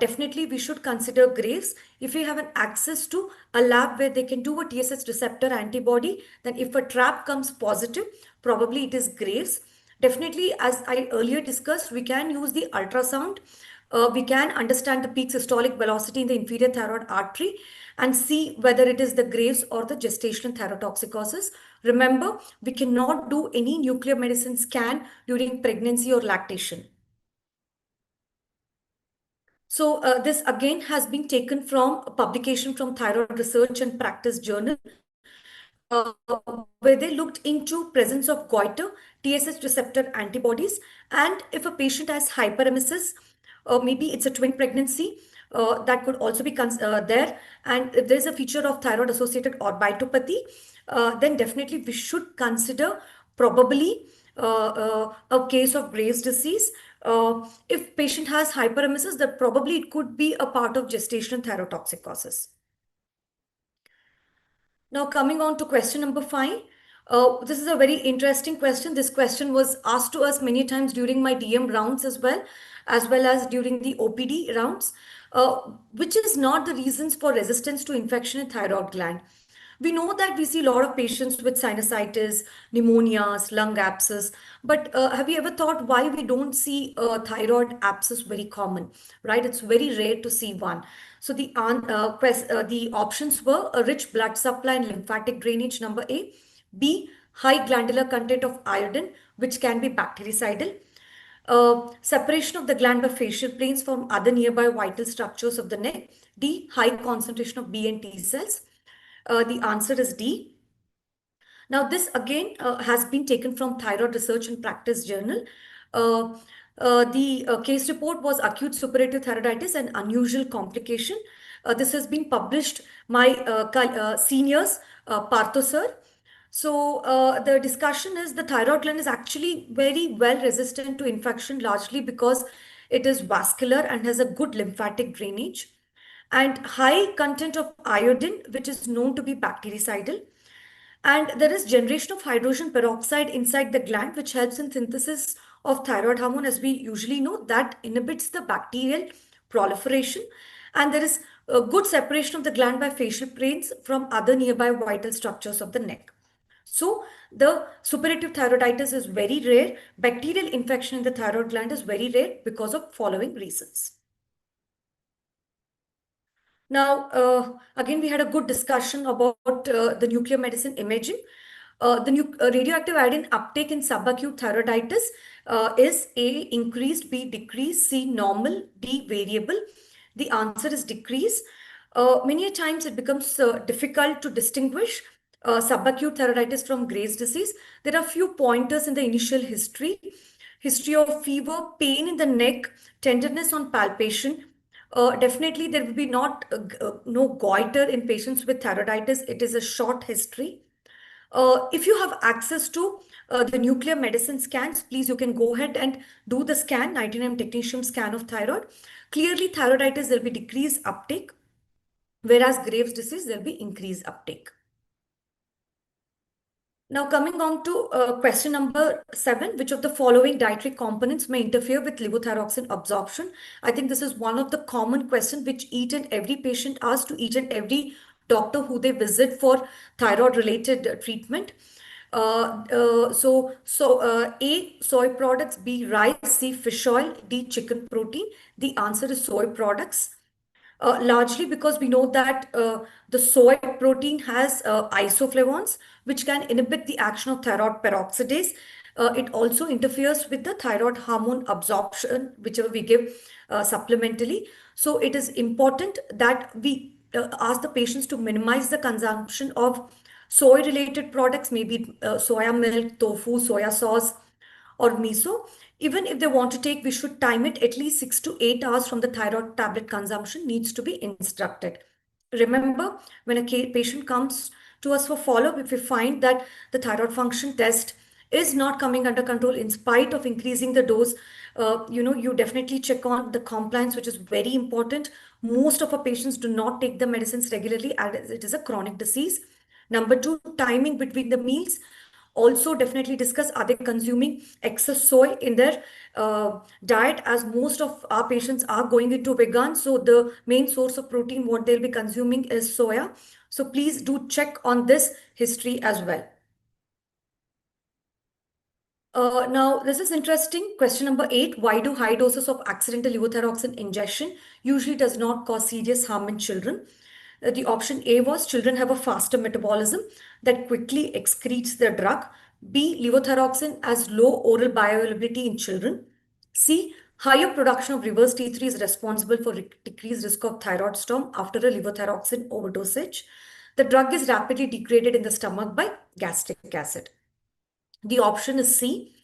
definitely we should consider Graves. If we have an access to a lab where they can do a TSH receptor antibody, then if a TRAP comes positive, probably it is Graves. Definitely, as I earlier discussed, we can use the ultrasound. We can understand the peak systolic velocity in the inferior thyroid artery and see whether it is the Graves or the gestational thyrotoxicosis. Remember, we cannot do any nuclear medicine scan during pregnancy or lactation. So this again has been taken from a publication from Thyroid Research and Practice Journal, where they looked into presence of goiter, TSH receptor antibodies, and if a patient has hyperemesis, maybe it's a twin pregnancy, that could also be there. And if there's a feature of thyroid-associated orbitopathy, then definitely we should consider probably a case of Graves' disease. If patient has hyperemesis, that probably it could be a part of gestational thyrotoxicosis. Now coming on to question number 5. This is a very interesting question. This question was asked to us many times during my DM rounds as well as during the OPD rounds. Which is not the reasons for resistance to infection in thyroid gland? We know that we see a lot of patients with sinusitis, pneumonias, lung abscess, but have you ever thought why we don't see thyroid abscess very common, right? It's very rare to see one. So the options were a rich blood supply and lymphatic drainage, number A. B, high glandular content of iodine, which can be bactericidal. Separation of the gland by facial planes from other nearby vital structures of the neck. D, high concentration of B and T cells. The answer is D. Now, this again has been taken from Thyroid Research and Practice Journal. The case report was acute suppurative thyroiditis, an unusual complication. This has been published by seniors, Partho sir. So the discussion is the thyroid gland is actually very well resistant to infection, largely because it is vascular and has a good lymphatic drainage, and high content of iodine, which is known to be bactericidal. And there is generation of hydrogen peroxide inside the gland, which helps in synthesis of thyroid hormone, as we usually know, that inhibits the bacterial proliferation. And there is a good separation of the gland by facial planes from other nearby vital structures of the neck. So the suppurative thyroiditis is very rare. Bacterial infection in the thyroid gland is very rare because of following reasons. Now, again, we had a good discussion about the nuclear medicine imaging. The radioactive iodine uptake in subacute thyroiditis is A, increased, B, decreased, C, normal, D, variable. The answer is decrease. Many a times it becomes difficult to distinguish subacute thyroiditis from Graves' disease. There are few pointers in the initial history. History of fever, pain in the neck, tenderness on palpation. Definitely there will be not no goiter in patients with thyroiditis. It is a short history. If you have access to the nuclear medicine scans, please, you can go ahead and do the scan, 99 technetium scan of thyroid. Clearly, thyroiditis, there will be decreased uptake, whereas Graves' disease, there will be increased uptake. Now, coming on to question number 7, which of the following dietary components may interfere with levothyroxine absorption? I think this is one of the common questions which each and every patient asks to each and every doctor who they visit for thyroid-related treatment. A, soy products, B, rice, C, fish oil, D, chicken protein. The answer is soy products. Largely because we know that the soy protein has isoflavones, which can inhibit the action of thyroid peroxidase. It also interferes with the thyroid hormone absorption, whichever we give supplementally. So it is important that we ask the patients to minimize the consumption of soy-related products, maybe soya milk, tofu, soya sauce, or miso. Even if they want to take, we should time it at least 6 to 8 hours from the thyroid tablet consumption needs to be instructed. Remember, when a patient comes to us for follow-up, if we find that the thyroid function test is not coming under control in spite of increasing the dose, you definitely check on the compliance, which is very important. Most of our patients do not take the medicines regularly as it is a chronic disease. Number 2, timing between the meals. Also, definitely discuss, are they consuming excess soy in their diet, as most of our patients are going into vegan. So the main source of protein what they'll be consuming is soya. So please do check on this history as well. Now, this is interesting. Question number 8. Why do high doses of accidental levothyroxine ingestion usually does not cause serious harm in children? The option A was children have a faster metabolism that quickly excretes the drug. B, levothyroxine has low oral bioavailability in children. C, higher production of reverse T3 is responsible for decreased risk of thyroid storm after a levothyroxine overdosage. The drug is rapidly degraded in the stomach by gastric acid. The option is C.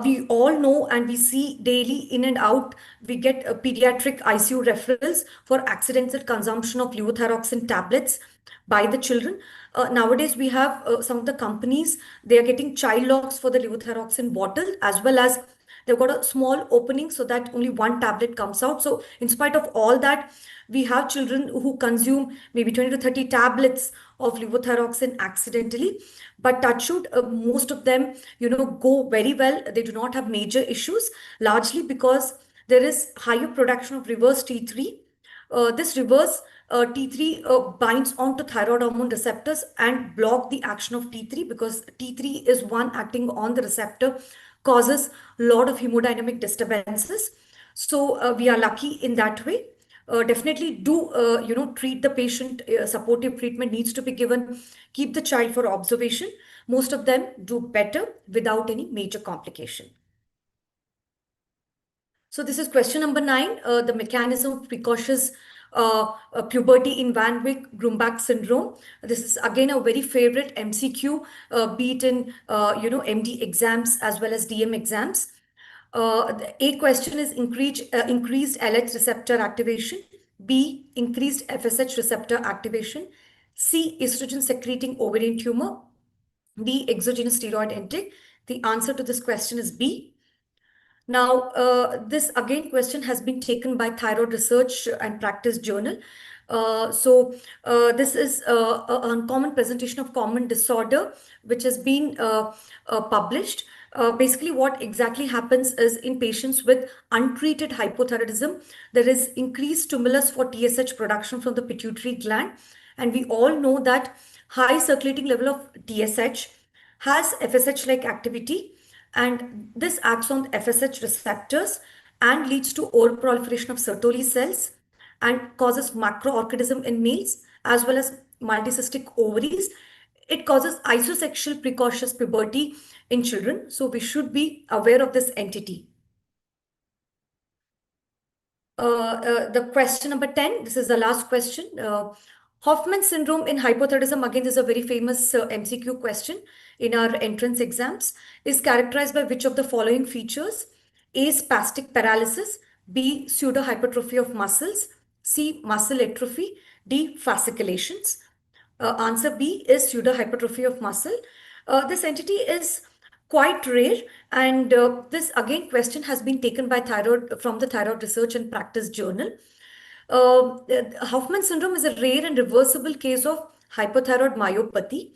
We all know and we see daily in and out, we get pediatric ICU referrals for accidental consumption of levothyroxine tablets by the children. Nowadays, we have some of the companies, they are getting child locks for the levothyroxine bottle, as well as they've got a small opening so that only one tablet comes out. So in spite of all that, we have children who consume maybe 20 to 30 tablets of levothyroxine accidentally. But touch wood, most of them, go very well. They do not have major issues, largely because there is higher production of reverse T3 This reverse T3 binds onto thyroid hormone receptors and block the action of T3, because T3 is one acting on the receptor, causes a lot of hemodynamic disturbances. So we are lucky in that way. Definitely do treat the patient. Supportive treatment needs to be given. Keep the child for observation. Most of them do better without any major complication. So this is question number 9, the mechanism of precocious puberty in Van Wyck-Grumbach syndrome. This is again a very favorite MCQ, be it in MD exams as well as DM exams. A question is increased LH receptor activation. B, increased FSH receptor activation. C, estrogen secreting ovarian tumor. D, exogenous steroid intake. The answer to this question is B. Now, this again question has been taken by Thyroid Research and Practice Journal. This is a uncommon presentation of common disorder, which has been published. Basically, what exactly happens is in patients with untreated hypothyroidism, there is increased stimulus for TSH production from the pituitary gland. And we all know that high circulating level of TSH has FSH-like activity, and this acts on FSH receptors and leads to overproliferation of Sertoli cells and causes macroorchidism in males as well as multicystic ovaries. It causes isosexual precocious puberty in children. So we should be aware of this entity. The question number 10, this is the last question. Hoffman syndrome in hypothyroidism, again, this is a very famous MCQ question in our entrance exams, is characterized by which of the following features? A, spastic paralysis. B, pseudohypertrophy of muscles. C, muscle atrophy. D, fasciculations. Answer B is pseudohypertrophy of muscle. This entity is quite rare, and this again question has been taken by from the Thyroid Research and Practice Journal. Hoffman syndrome is a rare and reversible case of hypothyroid myopathy.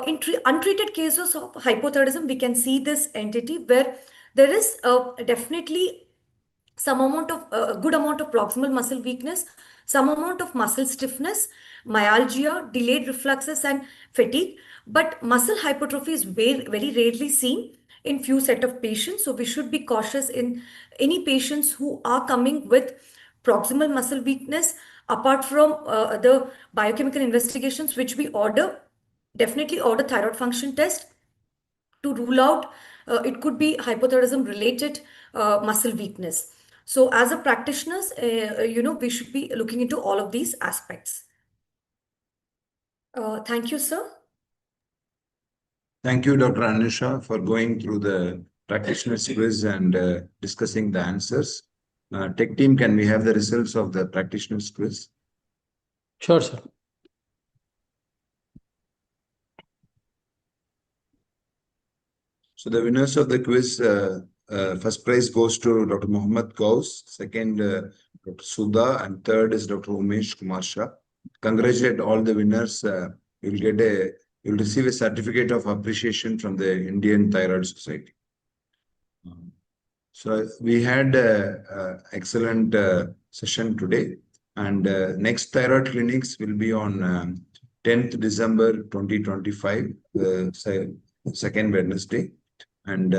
In untreated cases of hypothyroidism, we can see this entity where there is definitely some amount of a good amount of proximal muscle weakness, some amount of muscle stiffness, myalgia, delayed reflexes, and fatigue. But muscle hypertrophy is very, very rarely seen in few set of patients. So we should be cautious in any patients who are coming with proximal muscle weakness. Apart from the biochemical investigations, which we order, definitely order thyroid function test to rule out it could be hypothyroidism related muscle weakness. So as a practitioners, we should be looking into all of these aspects. Thank you, sir. Thank you, Dr. Anusha, for going through the practitioner's quiz and discussing the answers. Tech team, can we have the results of the practitioner's quiz? Sure, sir. So the winners of the quiz, first prize goes to Dr. Mohammad Gauss, second Dr. Sudha, and third is Dr. Umesh Kumar Shah. Congratulate all the winners. You'll receive a certificate of appreciation from the Indian Thyroid Society. So we had excellent session today, and next thyroid clinics will be on 10th December 2025, second Wednesday. And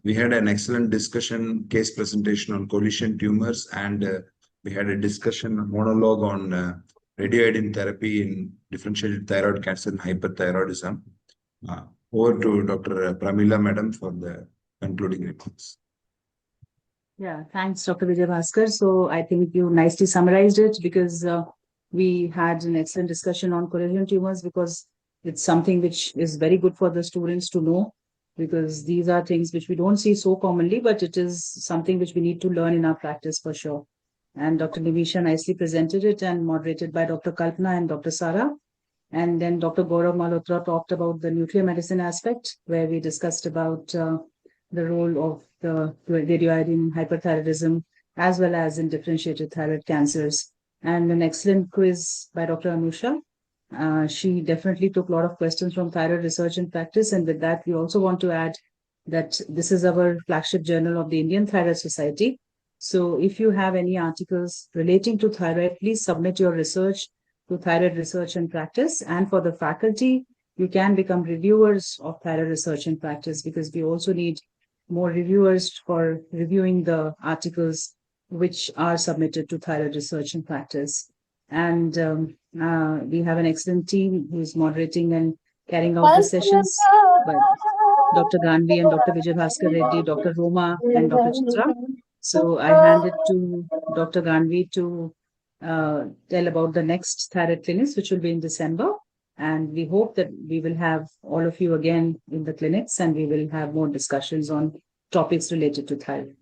we had an excellent discussion, case presentation on coalition tumors, and we had a discussion, a monologue on radioiodine therapy in differentiated thyroid cancer and hyperthyroidism. Over to Dr. Pramila Madam for the concluding remarks. Yeah, thanks, Dr. Vijay Bhaskar. So I think you nicely summarized it, because we had an excellent discussion on collagen tumors, because it's something which is very good for the students to know, because these are things which we don't see so commonly, but it is something which we need to learn in our practice for sure. And Dr. Nimisha nicely presented it, and moderated by Dr. Kalpana and Dr. Sara. And then Dr. Gaurav Malhotra talked about the nuclear medicine aspect, where we discussed about the role of the radioiodine in hyperthyroidism, as well as in differentiated thyroid cancers. And an excellent quiz by Dr. Anusha. She definitely took a lot of questions from Thyroid Research and Practice. And with that, we also want to add that this is our flagship journal of the Indian Thyroid Society. So if you have any articles relating to thyroid, please submit your research to Thyroid Research and Practice. And for the faculty, you can become reviewers of Thyroid Research and Practice, because we also need more reviewers for reviewing the articles which are submitted to Thyroid Research and Practice. And we have an excellent team who is moderating and carrying out the sessions, but Dr. Ganvi and Dr. Vijay Bhaskar Reddy, Dr. Roma and Dr. Chitra. So I hand it to Dr. Ganvi to tell about the next thyroid clinics, which will be in December. And we hope that we will have all of you again in the clinics, and we will have more discussions on topics related to thyroid.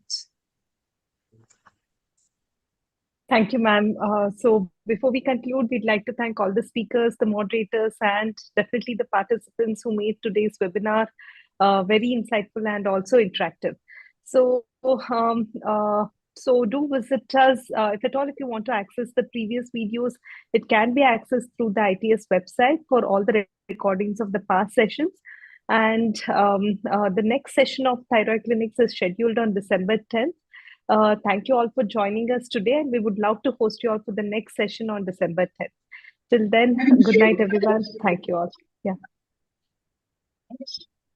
Thank you, ma'am. So before we conclude, we'd like to thank all the speakers, the moderators, and definitely the participants who made today's webinar very insightful and also interactive. So, so do visit us. If at all, if you want to access the previous videos, it can be accessed through the ITS website for all the recordings of the past sessions. And the next session of Thyroid Clinics is scheduled on December 10th. Thank you all for joining us today, and we would love to host you all for the next session on December 10th. Till then, good night, everyone. Thank you all. Yeah.